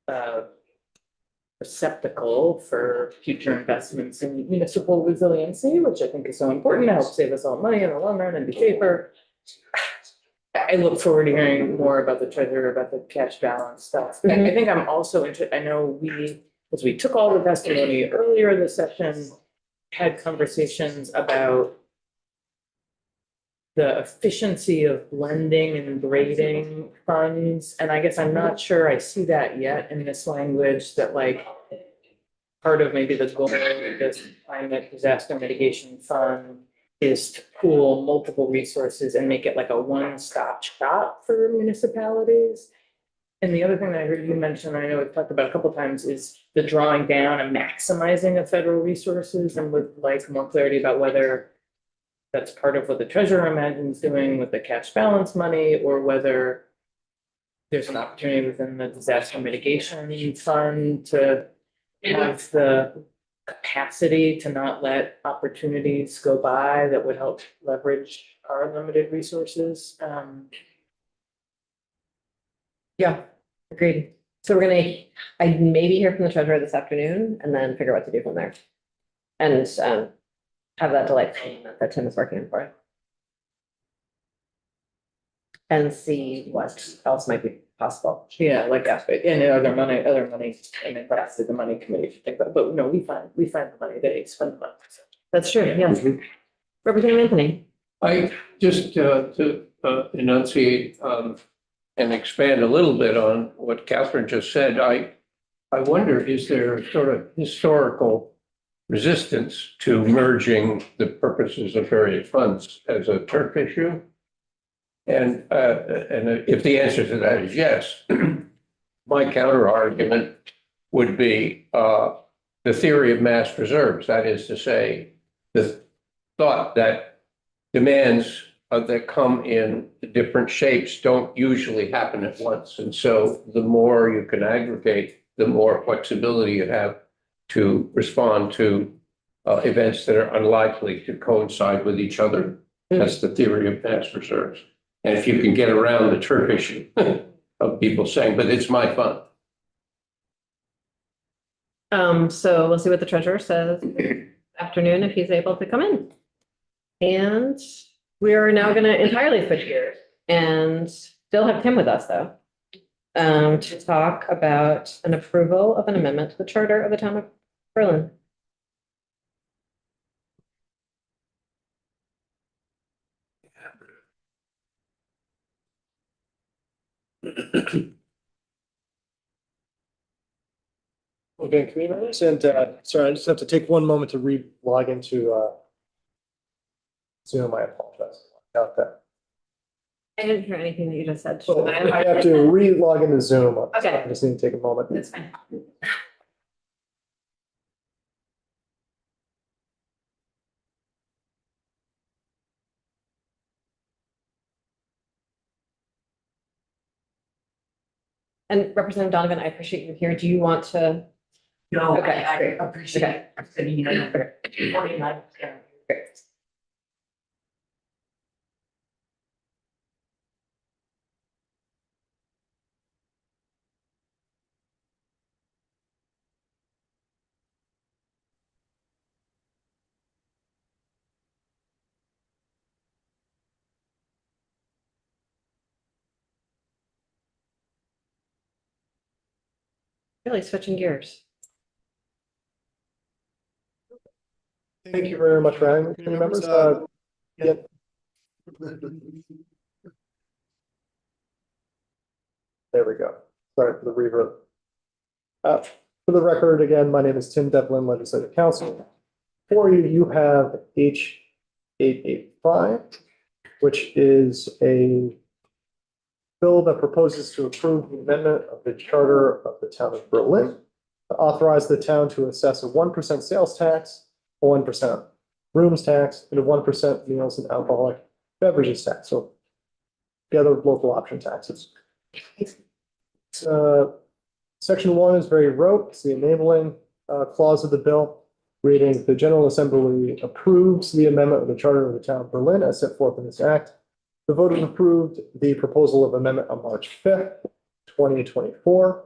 a receptacle for future investments in municipal resiliency, which I think is so important to help save us all money in the long run and be safer. I look forward to hearing more about the treasurer, about the cash balance stuff. I think I'm also interested, I know we was we took all the testimony earlier this session, had conversations about the efficiency of blending and grading funds, and I guess I'm not sure I see that yet in this language, that like part of maybe the goal of this climate disaster mitigation fund is to pool multiple resources and make it like a one-stop shop for municipalities. And the other thing that I heard you mention, I know we've talked about a couple times, is the drawing down and maximizing of federal resources, and would like more clarity about whether that's part of what the treasurer imagines doing with the cash balance money, or whether there's an opportunity within the disaster mitigation fund to have the capacity to not let opportunities go by that would help leverage our limited resources. Yeah, agreed. So we're gonna, I maybe hear from the treasurer this afternoon and then figure out what to do from there. And have that delightful moment that Tim is working on for it. And see what else might be possible. Yeah, like, and other money, and then perhaps the money committee should think about, but no, we find the money, they spend the money. So. That's true, yes. Representative Anthony. I just to enunciate and expand a little bit on what Catherine just said, I wonder, is there sort of historical resistance to merging the purposes of various funds as a turf issue? And if the answer to that is yes, my counter argument would be the theory of mass reserves. That is to say, the thought that demands that come in different shapes don't usually happen at once. And so the more you can aggregate, the more flexibility you have to respond to events that are unlikely to coincide with each other. That's the theory of mass reserves. And if you can get around the turf issue of people saying, but it's my fund. So we'll see what the treasurer says afternoon if he's able to come in. And we are now gonna entirely switch gears and still have Tim with us though. To talk about an approval of an amendment to the charter of the town of Berlin. Okay, committee members, and sorry, I just have to take one moment to log into Zoom. I apologize about that. I didn't hear anything that you just said. So I have to log into Zoom. Okay. I just need to take a moment. That's fine. And Representative Donovan, I appreciate you here. Do you want to? No, Okay, I great. appreciate sitting here. Great. Really switching gears. Thank you very much for having me, committee members. Yeah. There we go. Sorry for the reverb. For the record, again, my name is Tim Devlin, Legislative Counsel. For you, you have H885, which is a bill that proposes to approve the amendment of the charter of the town of Berlin to authorize the town to assess a 1% sales tax, a 1% rooms tax, and a 1% meals and alcoholic beverages tax. So the other local option taxes. Section 1 is very rote. It's the enabling clause of the bill, reading the General Assembly approves the amendment of the charter of the town of Berlin as set forth in this act. The voters approved the proposal of amendment on March 5th, 2024.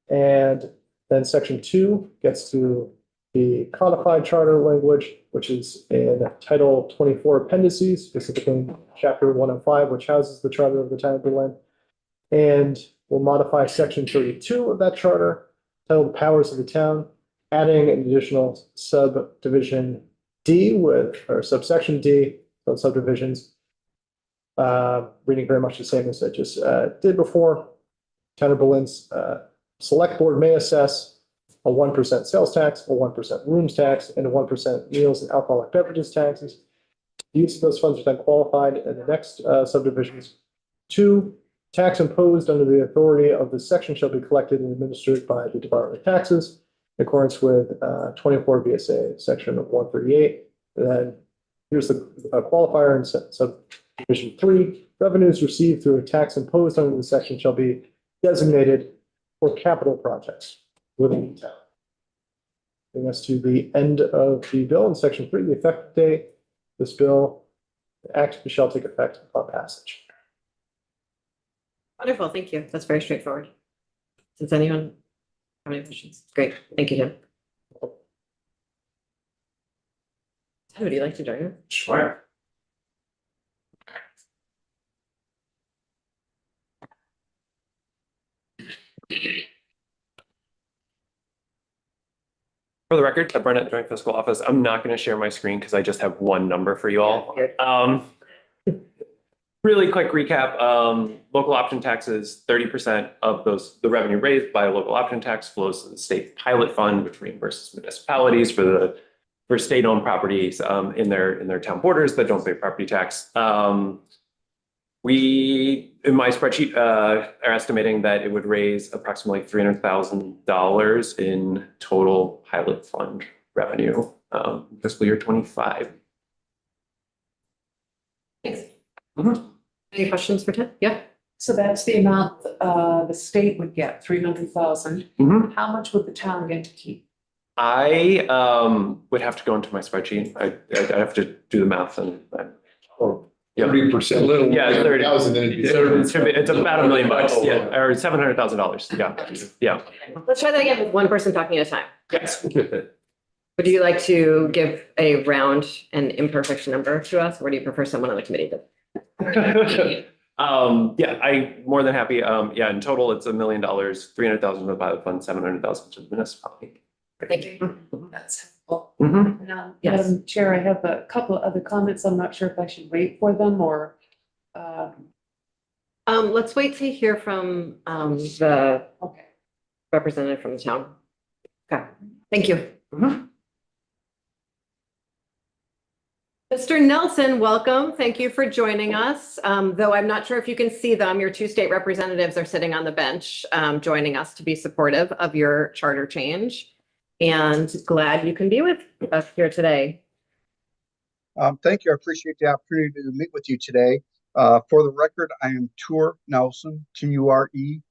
And then section 2 gets to the codified charter language, which is in Title 24 appendices, specifically Chapter 105, which houses the charter of the town of Berlin. And will modify section 32 of that charter titled Powers of the Town, adding an additional subdivision D or subsection D, subdivisions. Reading very much the same as I just did before. Town of Berlin's select board may assess a 1% sales tax, a 1% rooms tax, and a 1% meals and alcoholic beverages taxes. The use of those funds are then qualified in the next subdivisions. 2, tax imposed under the authority of this section shall be collected and administered by the Department of Taxes in accordance with 24 VSA section 138. And then here's the qualifier in subdivision 3. Revenues received through a tax imposed under the section shall be designated for capital projects within the town. Bringing us to the end of the bill in section 3, the effective date. This bill, the act shall take effect upon passage. Wonderful, thank you. That's very straightforward. Does anyone have any questions? Great, thank you, Tim. Ted, would you like to join us? Sure. For the record, Ted Barnett, Joint Fiscal Office. I'm not going to share my screen because I just have one number for you all. Really quick recap, local option taxes, 30% of the revenue raised by a local option tax flows to the state pilot fund, which reimburses municipalities for state-owned properties in their town borders that don't pay property tax. We, in my spreadsheet, are estimating that it would raise approximately $300,000 in total pilot fund revenue fiscal year 25. Thanks. Any questions for Ted? Yeah. So that's the amount the state would get, 300,000. How much would the town get to keep? I would have to go into my spreadsheet. I'd have to do the math and. 30%. Yeah, 30. 30,000, then it'd be It's about $1 million, yeah, or $700,000. Yeah. Let's try that again with one person talking at a time. Yes. Would you like to give a round and imperfect number to us, or do you prefer someone on the committee to? Yeah, I'm more than happy. Yeah, in total, it's $1 million, 300,000 to the pilot fund, 700,000 to the municipality. Thank you. That's helpful. Yes. Madam Chair, I have a couple of other comments. I'm not sure if I should wait for them or. Let's wait to hear from the Okay. representative from the town. Okay, thank you. Mr. Nelson, welcome. Thank you for joining us. Though I'm not sure if you can see them, your two state representatives are sitting on the bench, joining us to be supportive of your charter change. And glad you can be with us here today. Thank you. I appreciate the opportunity to meet with you today. For the record, I am Ture Nelson, Turenelson.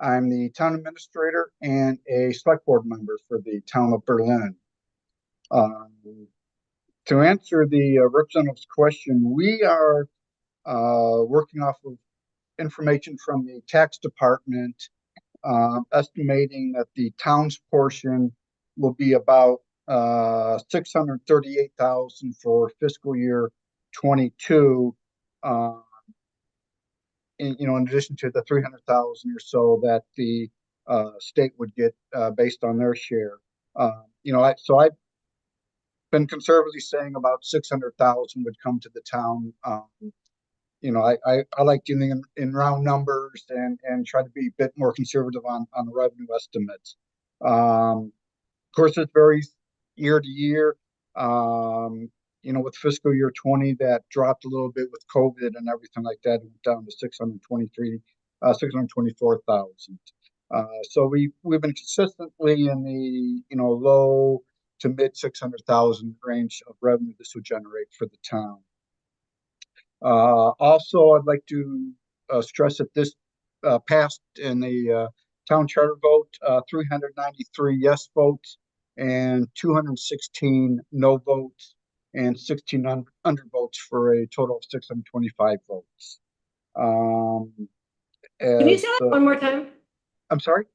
I'm the town administrator and a select board member for the town of Berlin. To answer the representative's question, we are working off of information from the tax department, estimating that the town's portion will be about $638,000 for fiscal year 22. In addition to the $300,000 or so that the state would get based on their share. So I've been conservatively saying about $600,000 would come to the town. I like dealing in round numbers and try to be a bit more conservative on the revenue estimates. Of course, it varies year to year. With fiscal year 20, that dropped a little bit with COVID and everything like that. It went down to 624,000. So we've been consistently in the low to mid 600,000 range of revenue this would generate for the town. Also, I'd like to stress that this passed in the town charter vote, 393 yes votes and 216 no votes and 16 undervotes for a total of 625 votes. Can you say that one more time? I'm sorry?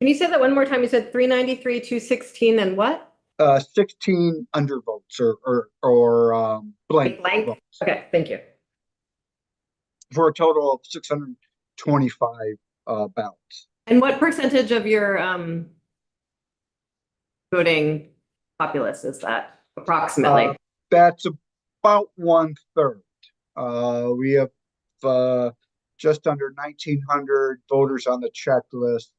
Can you say that one more time? You said 393, 216 and what? 16 undervotes or blank votes. Okay, thank you. For a total of 625 ballots. And what percentage of your voting populace is that approximately? That's about 1/3. We have just under 1,900 voters on the checklist.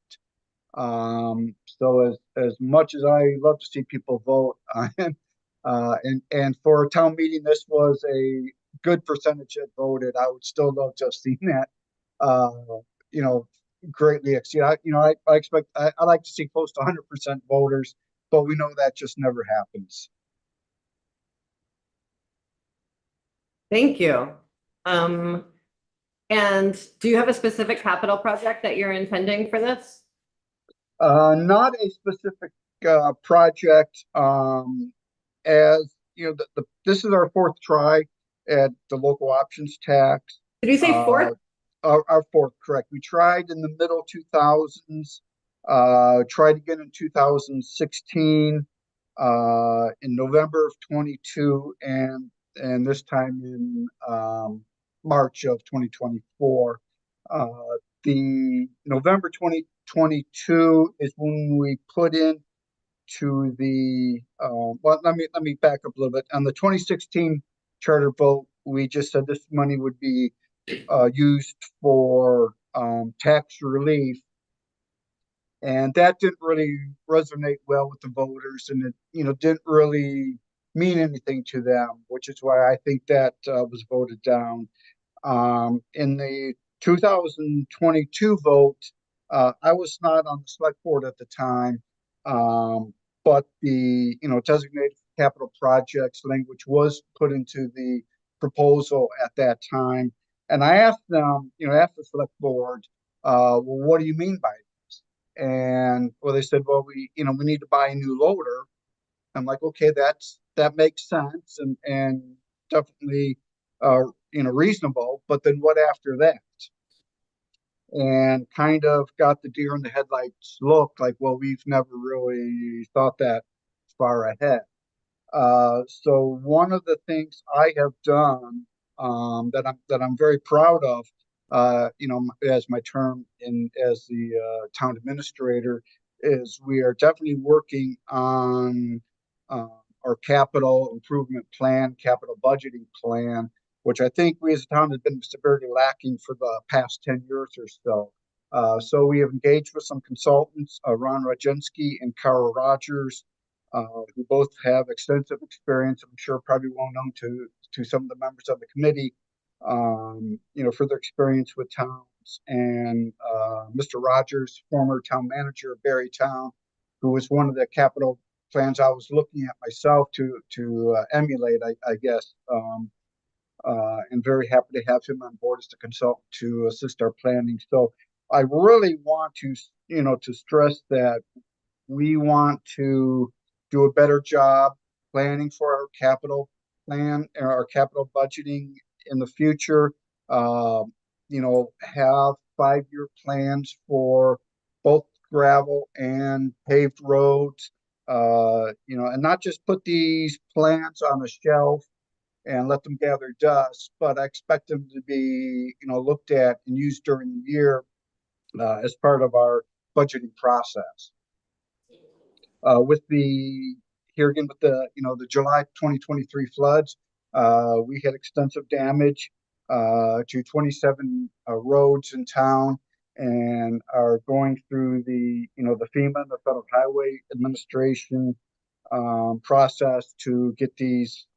So as much as I love to see people vote, and for a town meeting, this was a good percentage that voted. I would still love to have seen that, you know, greatly exceed. I expect, I like to see close to 100% voters, but we know that just never happens. Thank you. And do you have a specific capital project that you're intending for this? Not a specific project. As you know, this is our fourth try at the local options tax. Did you say fourth? Our fourth, correct. We tried in the middle 2000s, tried again in 2016, in November of 22, and this time in March of 2024. The November 2022 is when we put in to the well, let me back up a little bit. On the 2016 charter vote, we just said this money would be used for tax relief, and that didn't really resonate well with the voters, and it didn't really mean anything to them, which is why I think that was voted down. In the 2022 vote, I was not on the select board at the time, but the designated capital projects language was put into the proposal at that time. And I asked them, asked the select board, well, what do you mean by this? And well, they said, well, we need to buy a new loader. I'm like, okay, that makes sense and definitely reasonable. But then what after that? And kind of got the deer in the headlights look like, well, we've never really thought that far ahead. So one of the things I have done that I'm very proud of, as my term as the town administrator, is we are definitely working on our capital improvement plan, capital budgeting plan, which I think we as a town have been severely lacking for the past 10 years or so. So we have engaged with some consultants, Ron Rajensky and Carl Rogers, who both have extensive experience, I'm sure probably well known to some of the members of the committee, for their experience with towns. And Mr. Rogers, former town manager of Barrytown, who was one of the capital plans I was looking at myself to emulate, I guess. And very happy to have him on board as a consultant to assist our planning. So I really want to stress that we want to do a better job planning for our capital plan and our capital budgeting in the future. Have 5-year plans for both gravel and paved roads. And not just put these plans on the shelf and let them gather dust, but I expect them to be, looked at and used during the year as part of our budgeting process. With the July 2023 floods, we had extensive damage to 27 roads in town, and are going through the FEMA, the Federal Highway Administration process to get these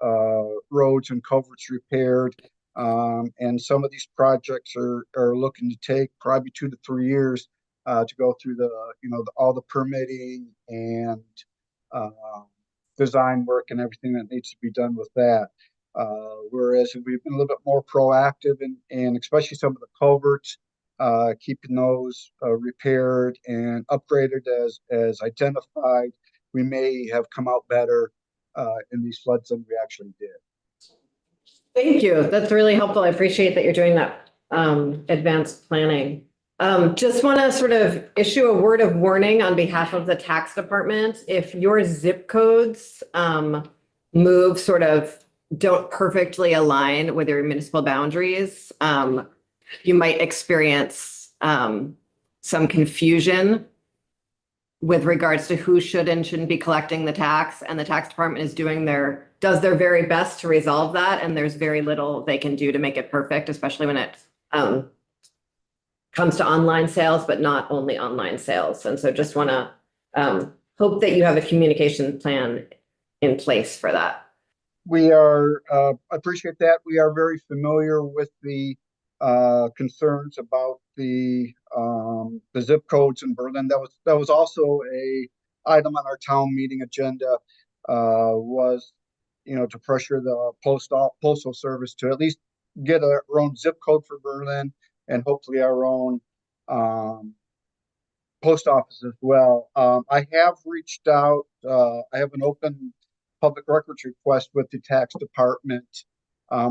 roads and culverts repaired. And some of these projects are looking to take probably 2 to 3 years to go through all the permitting and design work and everything that needs to be done with that. Whereas we've been a little bit more proactive and especially some of the culverts, keeping those repaired and upgraded as identified, we may have come out better in these floods than we actually did. Thank you. That's really helpful. I appreciate that you're doing that advanced planning. Just want to sort of issue a word of warning on behalf of the tax department. If your zip codes move don't perfectly align with your municipal boundaries, you might experience some confusion with regards to who should and shouldn't be collecting the tax, and the tax department is does their very best to resolve that, and there's very little they can do to make it perfect, especially when it comes to online sales, but not only online sales. And so just want to hope that you have a communication plan in place for that. We are, appreciate that. We are very familiar with the concerns about the zip codes in Berlin. That was also a item on our town meeting agenda, was, to pressure the postal service to at least get our own zip code for Berlin, and hopefully our own post office as well. I have reached out. I have an open public records request with the tax department,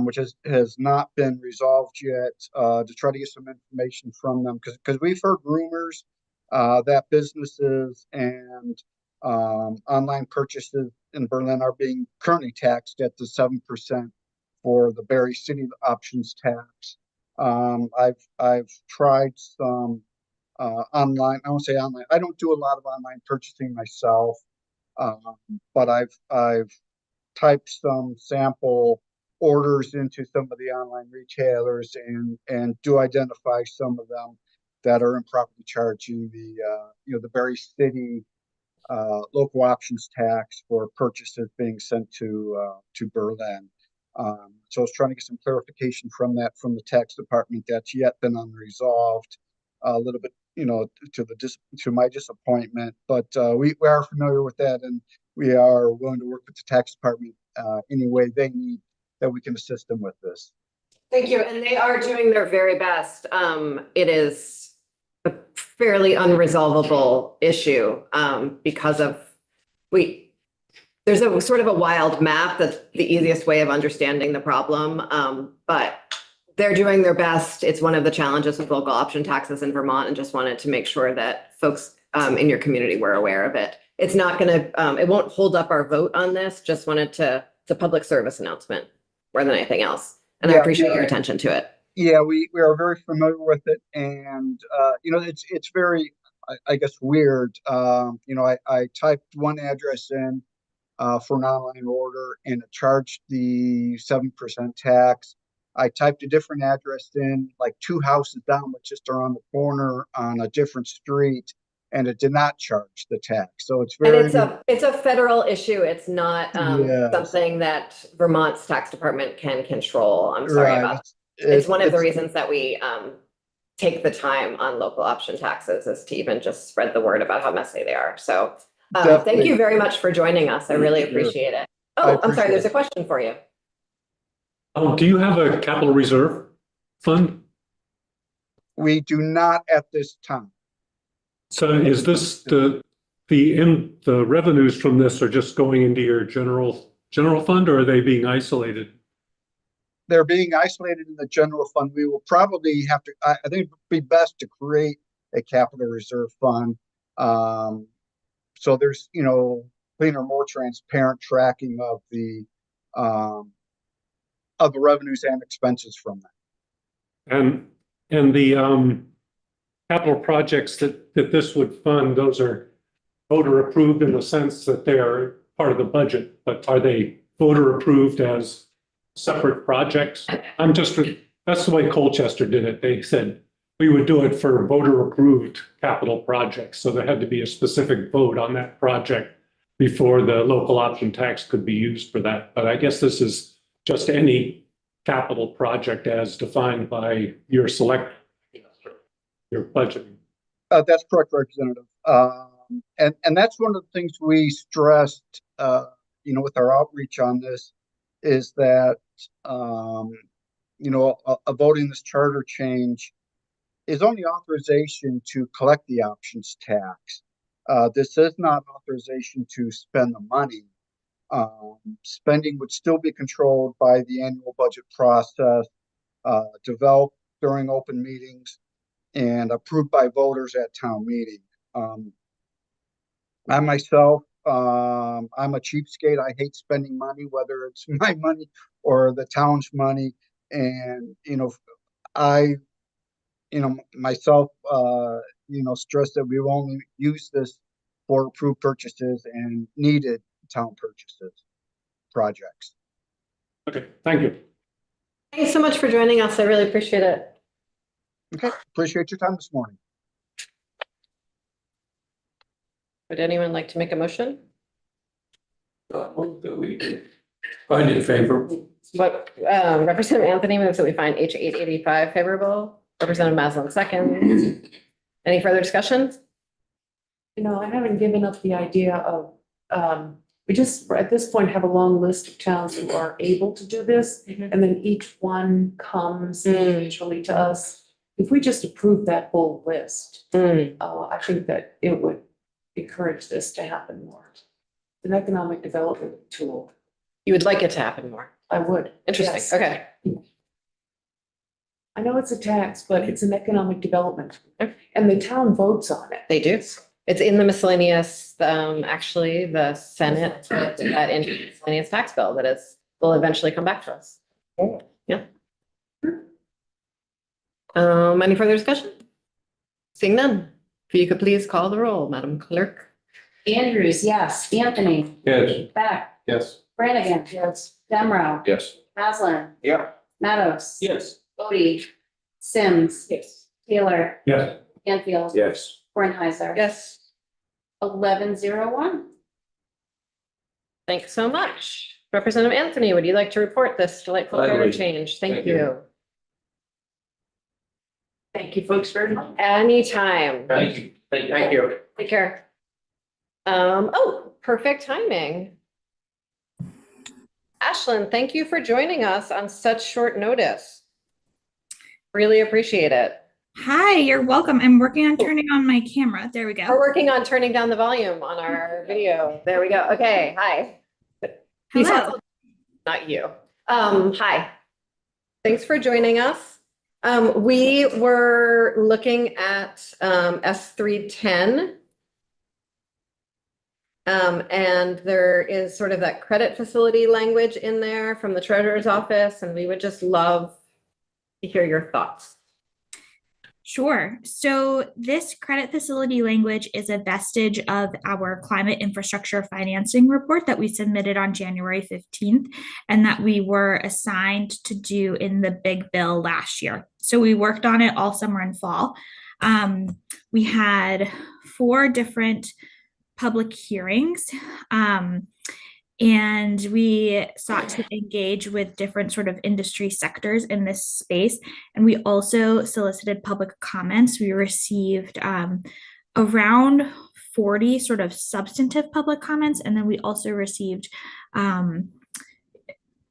which has not been resolved yet, to try to get some information from them, because we've heard rumors that businesses and online purchases in Berlin are being currently taxed at the 7% for the Berry City options tax. I've tried some online. I won't say online. I don't do a lot of online purchasing myself, but I've typed some sample orders into some of the online retailers and do identify some of them that are improperly charging the Berry City local options tax for purchases being sent to Berlin. So I was trying to get some clarification from the tax department. That's yet been unresolved, a little bit, to my disappointment. But we are familiar with that, and we are willing to work with the tax department any way they need that we can assist them with this. Thank you. And they are doing their very best. It is a fairly unresolvable issue because there's a sort of a wild map that's the easiest way of understanding the problem. But they're doing their best. It's one of the challenges with local option taxes in Vermont, and just wanted to make sure that folks in your community were aware of it. It's not going to, it won't hold up our vote on this. Just wanted it's a public service announcement more than anything else. And I appreciate your attention to it. Yeah, we are very familiar with it, and it's very, I guess, weird. I typed one address in for an online order, and it charged the 7% tax. I typed a different address in, like 2 houses down, but just around the corner on a different street, and it did not charge the tax. So it's very. And it's a federal issue. It's not something that Vermont's tax department can control. I'm sorry about. It's one of the reasons that we take the time on local option taxes, is to even just spread the word about how messy they are. So thank you very much for joining us. I really appreciate it. Oh, I'm sorry. There's a question for you. Do you have a capital reserve fund? We do not at this time. So is this the revenues from this are just going into your general fund, or are they being isolated? They're being isolated in the general fund. We will probably have to, I think it would be best to create a capital reserve fund. So there's, cleaner, more transparent tracking of the revenues and expenses from that. And the capital projects that this would fund, those are voter approved in the sense that they are part of the budget, but are they voter approved as separate projects? That's the way Colchester did it. They said we would do it for voter approved capital projects. So there had to be a specific vote on that project before the local option tax could be used for that. But I guess this is just any capital project as defined by your budget. That's correct, Representative. And that's one of the things we stressed, with our outreach on this, is that, a voting this charter change is only authorization to collect the options tax. This is not authorization to spend the money. Spending would still be controlled by the annual budget process, developed during open meetings, and approved by voters at town meeting. I myself, I'm a cheapskate. I hate spending money, whether it's my money or the town's money. And, myself, stress that we will only use this for approved purchases and needed town purchases projects. Okay, thank you. Thank you so much for joining us. I really appreciate it. Okay, appreciate your time this morning. Would anyone like to make a motion? Find it favorable. What, Representative Anthony moves that we find H 885 favorable. Representative Maslin second. Any further discussion? I haven't given up the idea of, we just, at this point, have a long list of towns who are able to do this. And then each one comes individually to us. If we just approve that whole list, I think that it would encourage this to happen more. It's an economic development tool. You would like it to happen more. I would. Interesting. Yes. Okay. I know it's a tax, but it's an economic development. And the town votes on it. They do. It's in the miscellaneous, actually, the Senate, that in miscellaneous tax bill that will eventually come back to us. Yeah. Any further discussion? Seeing none, if you could please call the roll, Madam Clerk. Andrews, yes. Anthony. Yes. Beck. Yes. Brannigan. Yes. Demrow. Yes. Maslin. Yeah. Meadows. Yes. Bodie. Sims. Yes. Taylor. Yes. Canfield. Yes. Kornheiser. Yes. 1101. Thanks so much. Representative Anthony, would you like to report this delightful charter Gladly. change? Thank Thank you. you. Thank you, folks, very much. Anytime. Thank you. Thank you. Take care. Perfect timing. Ashlyn, thank you for joining us on such short notice. Really appreciate it. Hi, you're welcome. I'm working on turning on my camera. There we We're go. working on turning down the volume on our video. There we go. Okay, hi. Hello. Not you. Hi. Thanks for joining us. We were looking at S310. And there is sort of that credit facility language in there from the treasurer's office, and we would just love to hear your thoughts. Sure. So this credit facility language is a vestige of our climate infrastructure financing report that we submitted on January 15th and that we were assigned to do in the big bill last year. So we worked on it all summer and fall. We had 4 different public hearings. And we sought to engage with different sort of industry sectors in this space. And we also solicited public comments. We received around 40 sort of substantive public comments. And then we also received over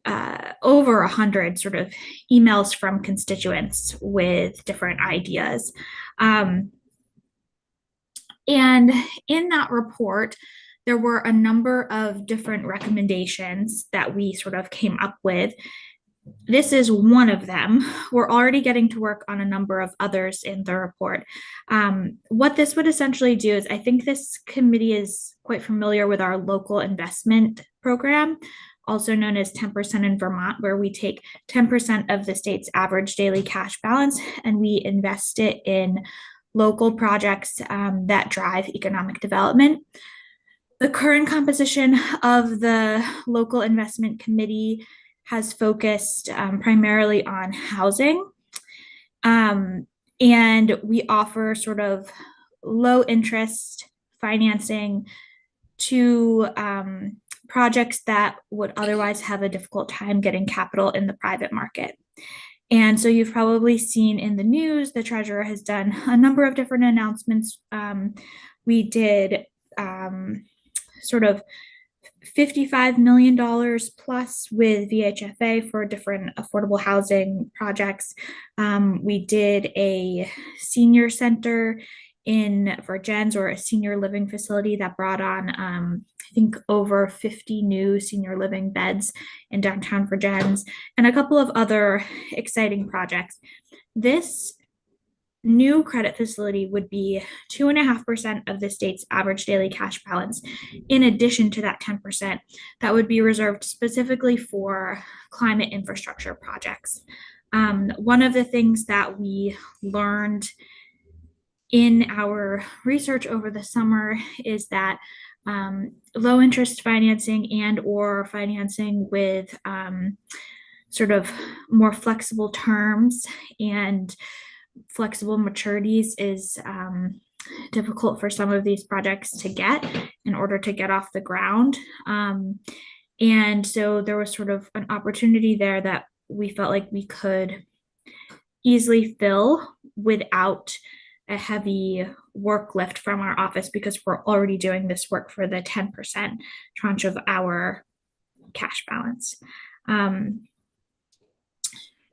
100 sort of emails from constituents with different ideas. And in that report, there were a number of different recommendations that we sort of came up with. This is one of them. We're already getting to work on a number of others in the report. What this would essentially do is, I think this committee is quite familiar with our local investment program, also known as 10% in Vermont, where we take 10% of the state's average daily cash balance and we invest it in local projects that drive economic development. The current composition of the local investment committee has focused primarily on housing. And we offer sort of low interest financing to projects that would otherwise have a difficult time getting capital in the private market. And so you've probably seen in the news, the treasurer has done a number of different announcements. We did sort of $55 million plus with VHFA for different affordable housing projects. We did a senior center in Vergennes, or a senior living facility that brought on, I think, over 50 new senior living beds in downtown Vergennes, and a couple of other exciting projects. This new credit facility would be 2.5% of the state's average daily cash balance, in addition to that 10% that would be reserved specifically for climate infrastructure projects. One of the things that we learned in our research over the summer is that low interest financing and or financing with sort of more flexible terms and flexible maturities is difficult for some of these projects to get in order to get off the ground. And so there was sort of an opportunity there that we felt like we could easily fill without a heavy work lift from our office because we're already doing this work for the 10% tranche of our cash balance.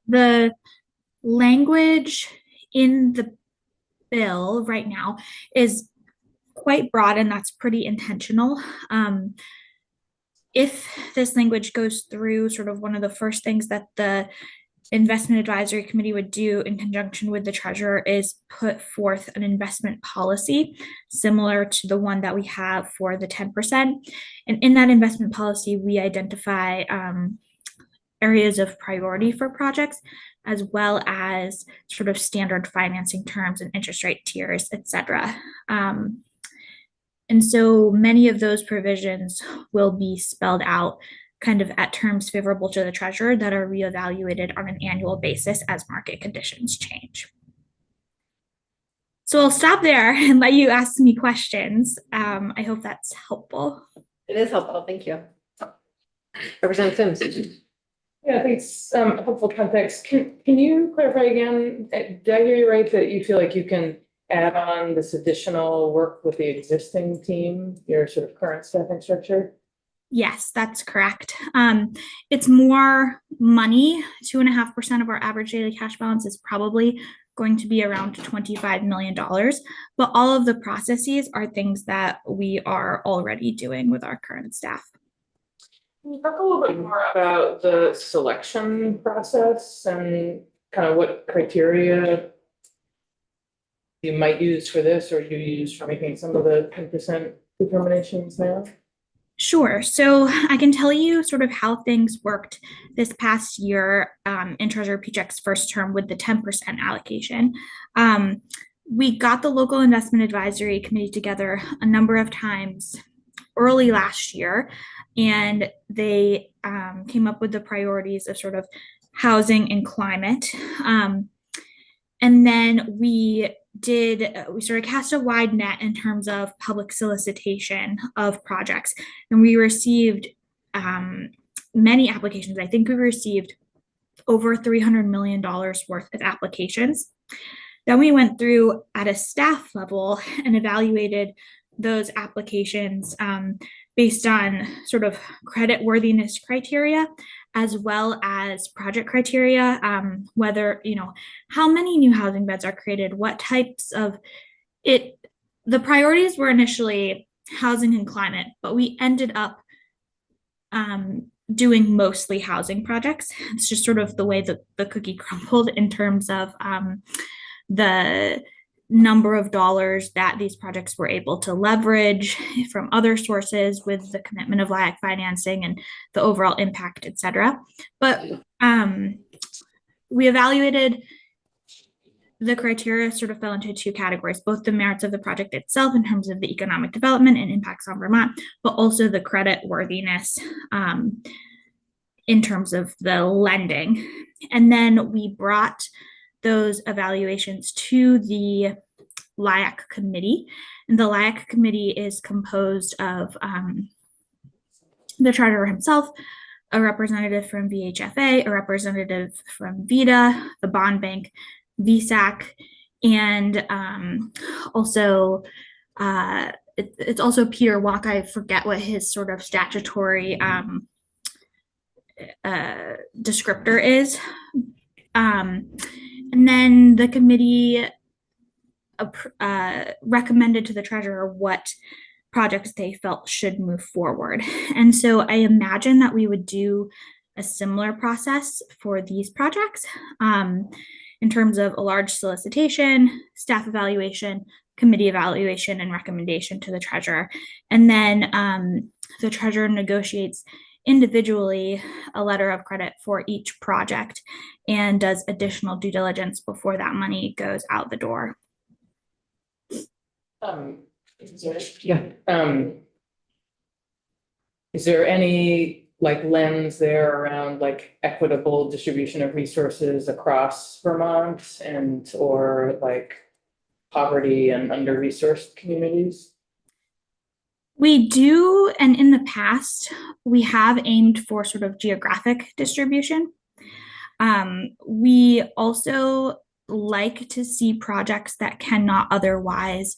The language in the bill right now is quite broad, and that's pretty intentional. If this language goes through, sort of one of the first things that the investment advisory committee would do in conjunction with the treasurer is put forth an investment policy similar to the one that we have for the 10%. And in that investment policy, we identify areas of priority for projects, as well as sort of standard financing terms and interest rate tiers, et cetera. And so many of those provisions will be spelled out kind of at terms favorable to the treasurer that are reevaluated on an annual basis as market conditions change. So I'll stop there and let you ask me questions. I hope that's helpful. It is helpful, thank you. Representative Sims. Yeah, thanks. Helpful context. Can you clarify again? Did I hear you right that you feel like you can add on this additional work with the existing team, your sort of current staffing structure? Yes, that's correct. It's more money. 2.5% of our average daily cash balance is probably going to be around $25 million. But all of the processes are things that we are already doing with our current staff. Can you talk a little bit more about the selection process and kind of what criteria you might use for this or you use for making some of the 10% determinations now? Sure. So I can tell you sort of how things worked this past year in Treasurer Piechek's first term with the 10% allocation. We got the local investment advisory committee together a number of times early last year, and they came up with the priorities of sort of housing and climate. And then we sort of cast a wide net in terms of public solicitation of projects. And we received many applications. I think we received over $300 million worth of applications. Then we went through at a staff level and evaluated those applications based on sort of credit worthiness criteria, as well as project criteria, whether, how many new housing beds are created, what types of it. The priorities were initially housing and climate, but we ended up doing mostly housing projects. It's just sort of the way that the cookie crumbled in terms of the number of dollars that these projects were able to leverage from other sources with the commitment of LIAC financing and the overall impact, et cetera. But we evaluated the criteria sort of fell into two categories, both the merits of the project itself in terms of the economic development and impacts on Vermont, but also the credit worthiness in terms of the lending. And then we brought those evaluations to the LIAC committee. And the LIAC committee is composed of the treasurer himself, a representative from VHFA, a representative from VITA, the bond bank, VSAC, and also it's also Peter Walk. I forget what his sort of statutory descriptor is. And then the committee recommended to the treasurer what projects they felt should move forward. And so I imagine that we would do a similar process for these projects in terms of a large solicitation, staff evaluation, committee evaluation, and recommendation to the treasurer. And then the treasurer negotiates individually a letter of credit for each project and does additional due diligence before that money goes out the door. Is there, Yeah. is there any like lens there around like equitable distribution of resources across Vermont and or like poverty and under-resourced communities? We do, and in the past, we have aimed for sort of geographic distribution. We also like to see projects that cannot otherwise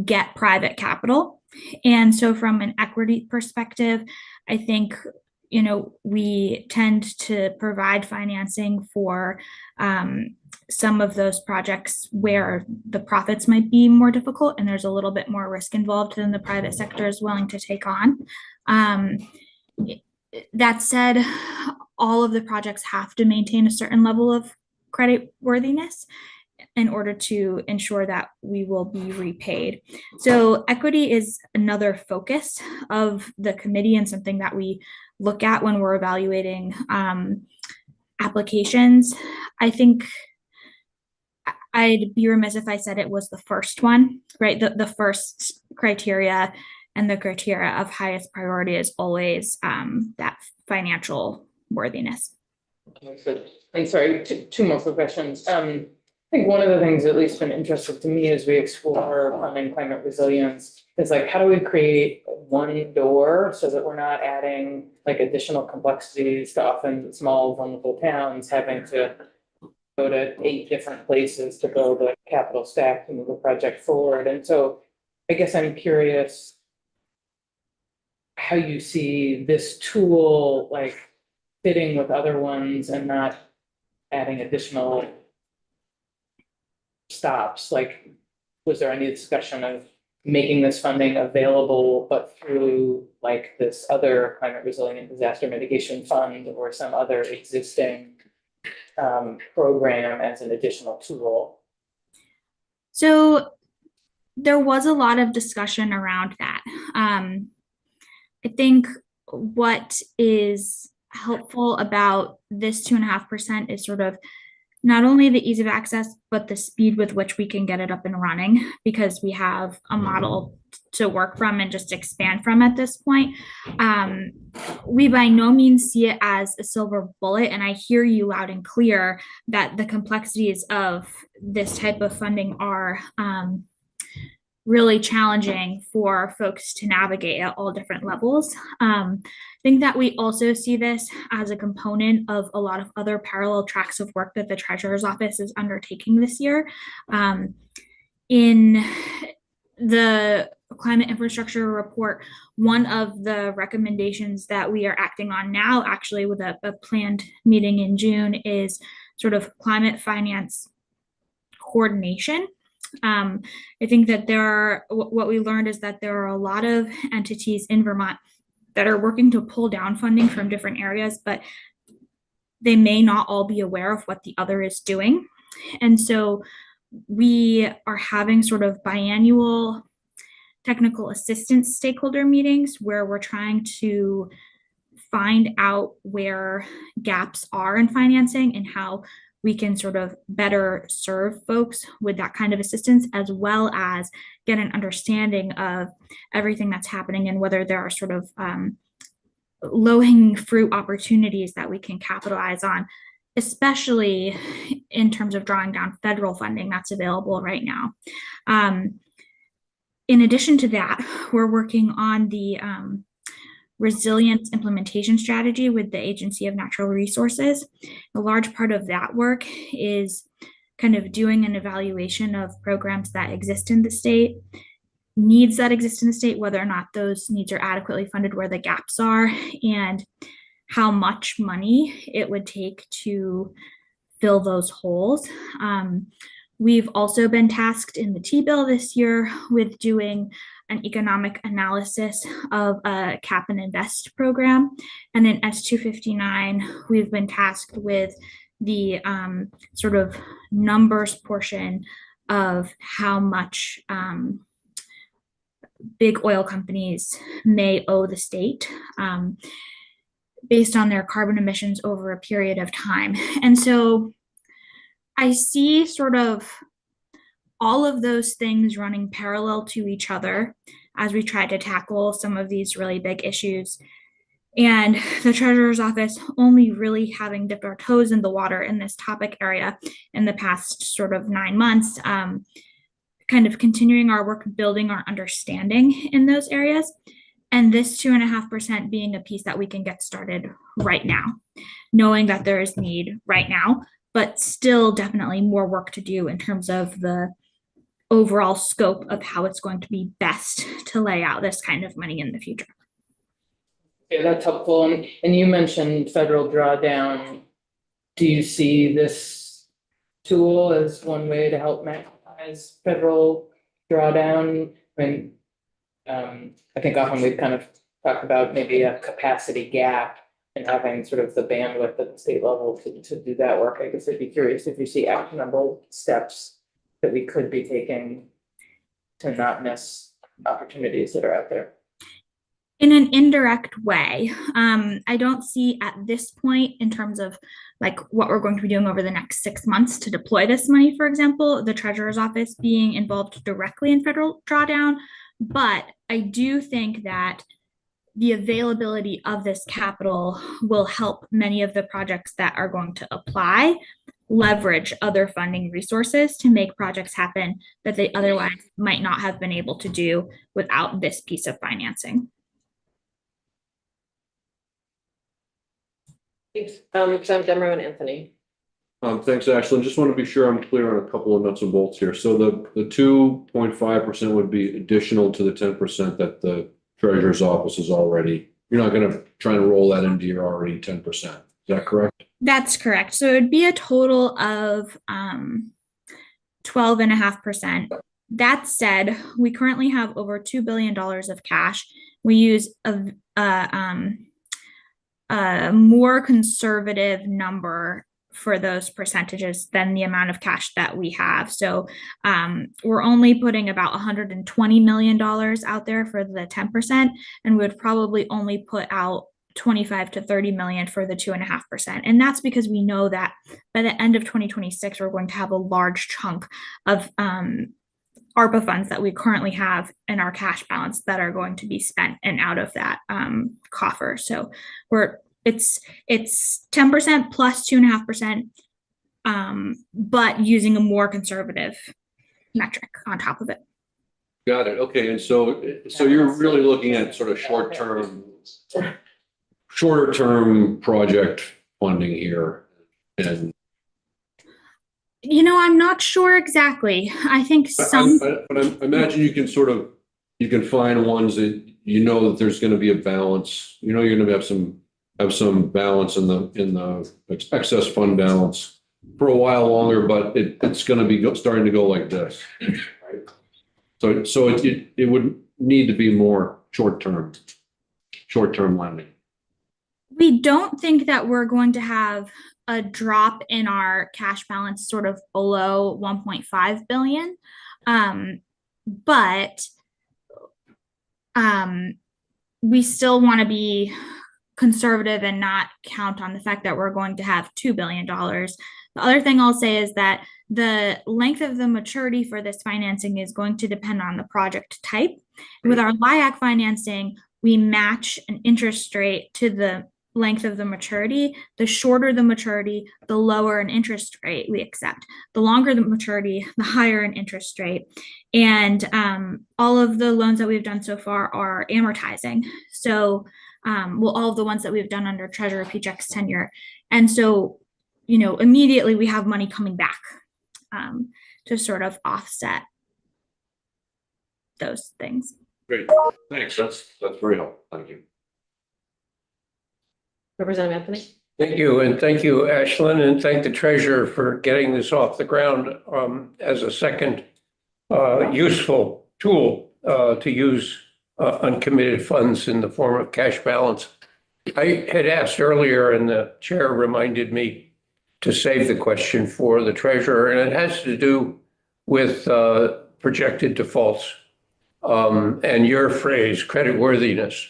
get private capital. And so from an equity perspective, I think, you know, we tend to provide financing for some of those projects where the profits might be more difficult and there's a little bit more risk involved than the private sector is willing to take on. That said, all of the projects have to maintain a certain level of credit worthiness in order to ensure that we will be repaid. So equity is another focus of the committee and something that we look at when we're evaluating applications. I think I'd be remiss if I said it was the first one, right? The first criteria and the criteria of highest priority is always that financial worthiness. Good. And sorry, two more quick questions. I think one of the things at least been interesting to me as we explore funding climate resilience is like, how do we create one door so that we're not adding like additional complexities to often small vulnerable towns having to go to 8 different places to build a capital stack to move a project forward. And so I guess I'm curious how you see this tool like fitting with other ones and not adding additional stops. Like, was there any discussion of making this funding available, but through like this other climate resilient disaster mitigation fund or some other existing program as an additional tool? So there was a lot of discussion around that. I think what is helpful about this 2.5% is sort of not only the ease of access, but the speed with which we can get it up and running, because we have a model to work from and just expand from at this point. We by no means see it as a silver bullet, and I hear you loud and clear that the complexities of this type of funding are really challenging for folks to navigate at all different levels. I think that we also see this as a component of a lot of other parallel tracks of work that the Treasurer's Office is undertaking this year. In the climate infrastructure report, one of the recommendations that we are acting on now, actually with a planned meeting in June, is sort of climate finance coordination. I think that what we learned is that there are a lot of entities in Vermont that are working to pull down funding from different areas, but they may not all be aware of what the other is doing. And so we are having sort of biannual technical assistance stakeholder meetings where we're trying to find out where gaps are in financing and how we can sort of better serve folks with that kind of assistance, as well as get an understanding of everything that's happening and whether there are sort of low-hanging fruit opportunities that we can capitalize on, especially in terms of drawing down federal funding that's available right now. In addition to that, we're working on the resilience implementation strategy with the Agency of Natural Resources. A large part of that work is kind of doing an evaluation of programs that exist in the state, needs that exist in the state, whether or not those needs are adequately funded, where the gaps are, and how much money it would take to fill those holes. We've also been tasked in the T-bill this year with doing an economic analysis of a cap and invest program. And in S259, we've been tasked with the sort of numbers portion of how much big oil companies may owe the state based on their carbon emissions over a period of time. And so I see sort of all of those things running parallel to each other as we try to tackle some of these really big issues. And the treasurer's office only really having dipped our toes in the water in this topic area in the past sort of 9 months, kind of continuing our work, building our understanding in those areas. And this 2.5% being a piece that we can get started right now, knowing that there is need right now, but still definitely more work to do in terms of the overall scope of how it's going to be best to lay out this kind of money in the future. Yeah, that's helpful. And you mentioned federal drawdown. Do you see this tool as one way to help maximize federal drawdown? I mean, I think often we've kind of talked about maybe a capacity gap and having sort of the bandwidth at the state level to do that work. I guess I'd be curious if you see actionable steps that we could be taking to not miss opportunities that are out there. In an indirect way, I don't see at this point in terms of like what we're going to be doing over the next 6 months to deploy this money, for example, the treasurer's office being involved directly in federal drawdown. But I do think that the availability of this capital will help many of the projects that are going to apply leverage other funding resources to make projects happen that they otherwise might not have been able to do without this piece of financing. Thanks. Demerara and Anthony. Thanks, Ashley. Just want to be sure I'm clear on a couple of nuts and bolts here. So the 2.5% would be additional to the 10% that the treasurer's office is already. You're not going to try and roll that into your already 10%. Is that correct? That's correct. So it would be a total of 12.5%. That said, we currently have over $2 billion of cash. We use a more conservative number for those percentages than the amount of cash that we have. So we're only putting about $120 million out there for the 10%, and we would probably only put out 25 to 30 million for the 2.5%. And that's because we know that by the end of 2026, we're going to have a large chunk of ARPA funds that we currently have in our cash balance that are going to be spent and out of that coffer. So it's 10% plus 2.5%, but using a more conservative metric on top of it. Got it. Okay. And so you're really looking at sort of shorter term project funding here. And I'm not sure exactly. I think some. But I imagine you can find ones that that there's going to be a balance. You're going to have some balance in the excess fund balance for a while longer, but it's going to be starting to go like this. Right? So it would need to be more short-term lending. We don't think that we're going to have a drop in our cash balance sort of below 1.5 billion. But we still want to be conservative and not count on the fact that we're going to have $2 billion. The other thing I'll say is that the length of the maturity for this financing is going to depend on the project type. With our LIAC financing, we match an interest rate to the length of the maturity. The shorter the maturity, the lower an interest rate we accept. The longer the maturity, the higher an interest rate. And all of the loans that we've done so far are amortizing. So all of the ones that we've done under Treasurer Pieciak's tenure. And so, immediately we have money coming back to sort of offset those things. Great. Thanks. That's very helpful. Thank you. Representative Anthony. Thank you. And thank you, Ashlyn, and thank the treasurer for getting this off the ground as a second useful tool to use uncommitted funds in the form of cash balance. I had asked earlier, and the chair reminded me to save the question for the treasurer, and it has to do with projected defaults and your phrase, creditworthiness.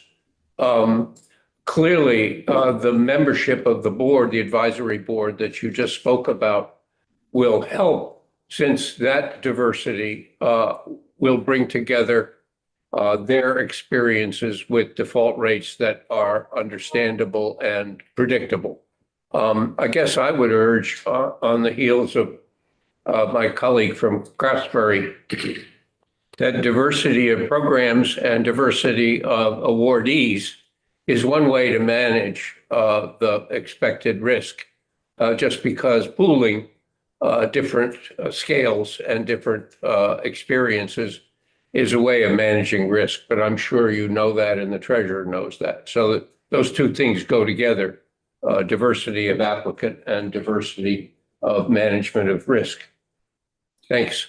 Clearly, the membership of the board, the advisory board that you just spoke about, will help since that diversity will bring together their experiences with default rates that are understandable and predictable. I guess I would urge on the heels of my colleague from Craftsbury that diversity of programs and diversity of awardees is one way to manage the expected risk, just because pooling different scales and different experiences is a way of managing risk. But I'm sure you know that and the treasurer knows that. So that those two things go together, diversity of applicant and diversity of management of risk. Thanks.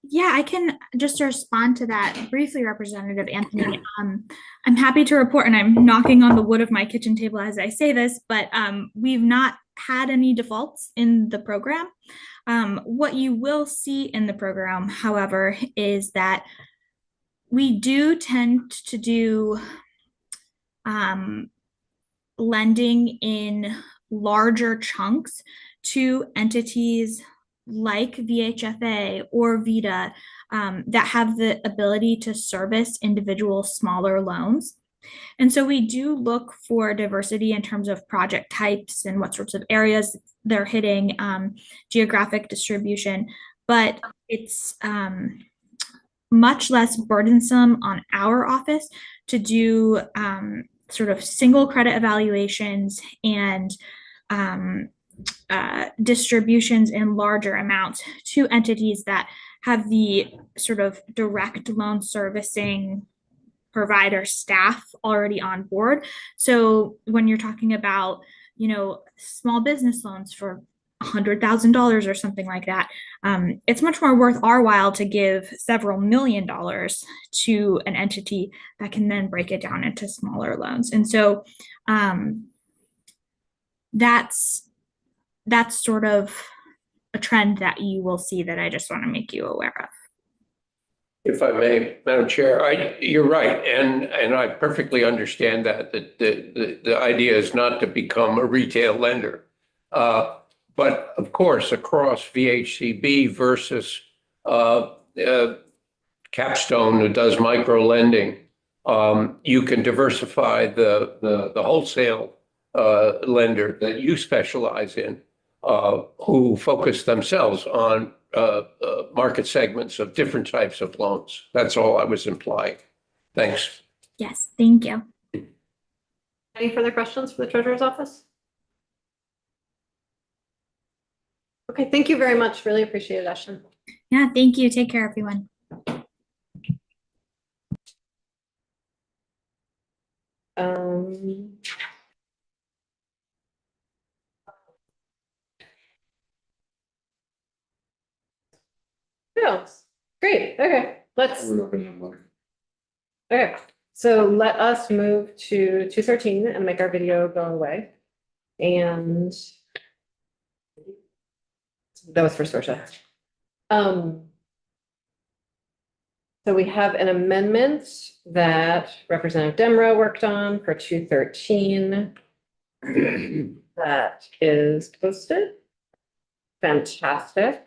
Yeah, I can just respond to that briefly, Representative Anthony. I'm happy to report, and I'm knocking on the wood of my kitchen table as I say this, but we've not had any defaults in the program. What you will see in the program, however, is that we do tend to do lending in larger chunks to entities like VHFA or VITA that have the ability to service individual smaller loans. And so we do look for diversity in terms of project types and what sorts of areas they're hitting, geographic distribution, but it's much less burdensome on our office to do sort of single credit evaluations and distributions in larger amounts to entities that have the sort of direct loan servicing provider staff already on board. So when you're talking about, you know, small business loans for $100,000 or something like that, it's much more worth our while to give several $1 million to an entity that can then break it down into smaller loans. And so that's sort of a trend that you will see that I just want to make you aware of. If I may, Madam Chair, you're right, and I perfectly understand that the idea is not to become a retail lender. But of course, across VHCB versus Capstone, who does micro lending, you can diversify the wholesale lender that you specialize in, who focus themselves on market segments of different types of loans. That's all I was implying. Thanks. Yes, thank you. Any further questions for the treasurer's office? Okay, thank you very much. Really appreciate it, Ashton. Yeah, thank you. Take care, everyone. Yeah, great. Okay, let's. We're not gonna have money. Okay, so let us move to 213 and make our video go away. And that was for Sorcha. So we have an amendment that Representative Demrow worked on for 213 that is posted. Fantastic.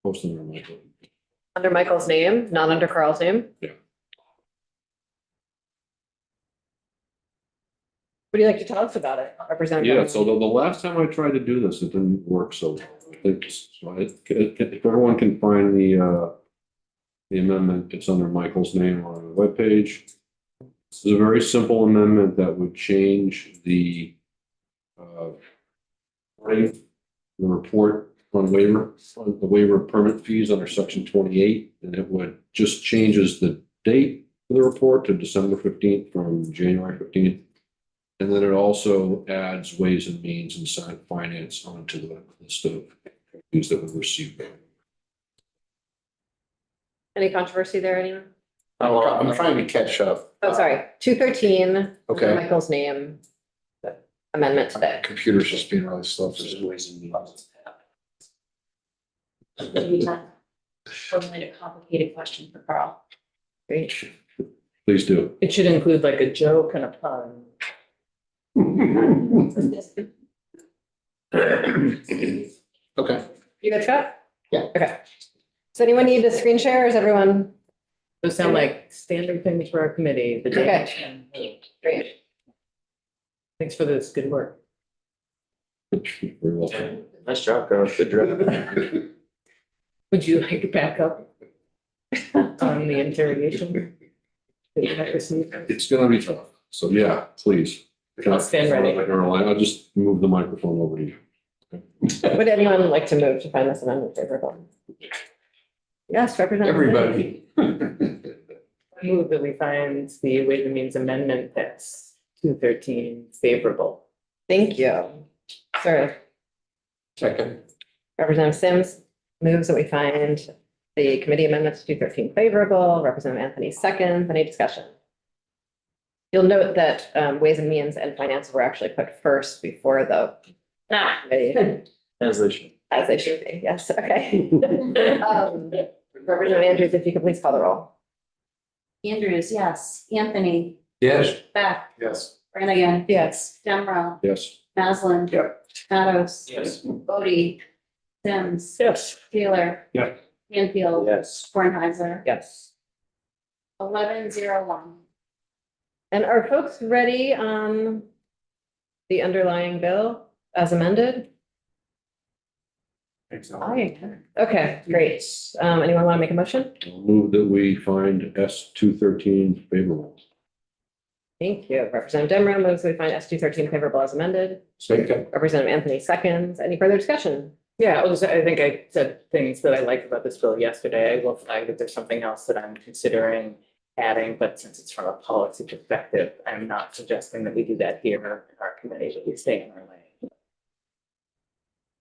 Posting on Michael. Under Michael's name, not under Carl's name. Yeah. Would you like to tell us about it, Representative? Yeah, so the last time I tried to do this, it didn't work, so if everyone can find the amendment, it's under Michael's name on the webpage. This is a very simple amendment that would change the report on the waiver of permit fees under section 28, and it would just changes the date of the report to December 15th from January 15th. And then it also adds Ways and Means and Senate Finance onto the list of fees that we received. Any controversy there, anyone? I'm trying to catch up. Oh, sorry, 213. Okay. Under Michael's name. The amendment today. Computer's just being really slow. There's Ways and Means. Formulate a complicated question for Carl. Great. Please do. It should include like a joke and a pun. Okay. You good, Scott? Yeah. Okay. Does anyone need to screen share or is everyone? Those sound like standard things for our committee, the data. Great. Thanks for this good work. Very well. Nice job, girl. Good job. Would you like to back up on the interrogation? that you might receive? It's gonna be tough. So yeah, please. I'll stand ready. Caroline, I'll just move the microphone over to you. Would anyone like to move to find this amendment favorable? Yes, Representative. Everybody. Move that we find the Ways and Means Amendment that's 213 favorable. Thank you. Sorry, Second. Representative Sims moves that we find the committee amendments to 213 favorable. Representative Anthony seconds. Any discussion? You'll note that Ways and Means and Finance were actually put first before the committee, As they should. as they should be. Yes, okay. Representative Andrews, if you could please call the roll. Andrews, yes. Anthony, Yes. Beck, Yes. Brannigan, Yes. Demro, Yes. Maslin. Yep. Matos. Yes. Bodie, Sims. Yes. Taylor. Yeah. Canfield. Yes. Kornheiser. Yes. 11-0-1. And are folks ready on the underlying bill as amended? Okay, great. Anyone want to make a motion? I'll move that we find S 213 favorable. Thank you. Representative Demro moves that we find S 213 favorable as amended. Second. Representative Anthony seconds. Any further discussion? Yeah, I think I said things that I liked about this bill yesterday. I will flag that there's something else that I'm considering adding, but since it's from a policy perspective, I'm not suggesting that we do that here in our committee, but we stay in our lane.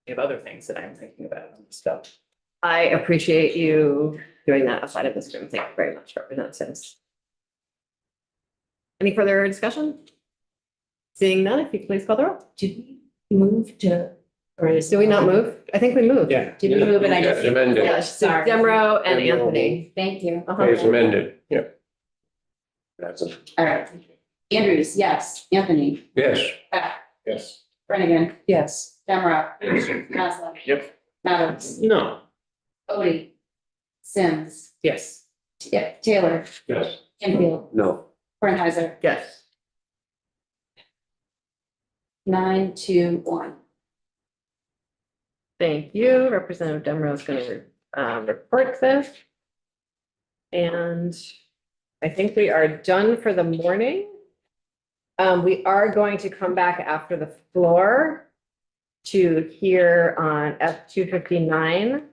We have other things that I'm thinking about on this stuff. I appreciate you doing that outside of this room. Thank you very much, Representative Sims. Any further discussion? Seeing none, if you could please call the roll. Did we move to, or is? Did we not move? I think we moved. Yeah. Did we move it? I Yes, just. amended. Yes, so Sorry. Demro and Demro. Anthony. Thank you. Uh-huh. Is amended. Yep. That's it. All right. Andrews, yes. Anthony, Yes. Beck, Yes. Brannigan, Yes. Demro. Maslin. Yep. Matos. No. Bodie, Sims. Yes. Yeah, Taylor, Yes. Canfield, No. Kornheiser. Yes. 9-1. Thank you. Representative Demro is going to report this. And I think we are done for the morning. We are going to come back after the floor to hear on F 259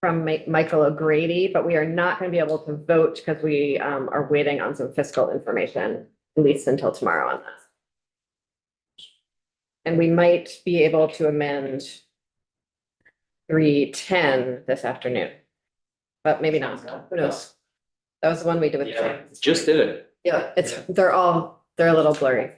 from Michael O'Grady, but we are not going to be able to vote because we are waiting on some fiscal information, at least until tomorrow on that. And we might be able to amend 310 this afternoon, but maybe not. Who knows? That was the one we did with. Yeah, just did it. Yeah, they're a little blurry.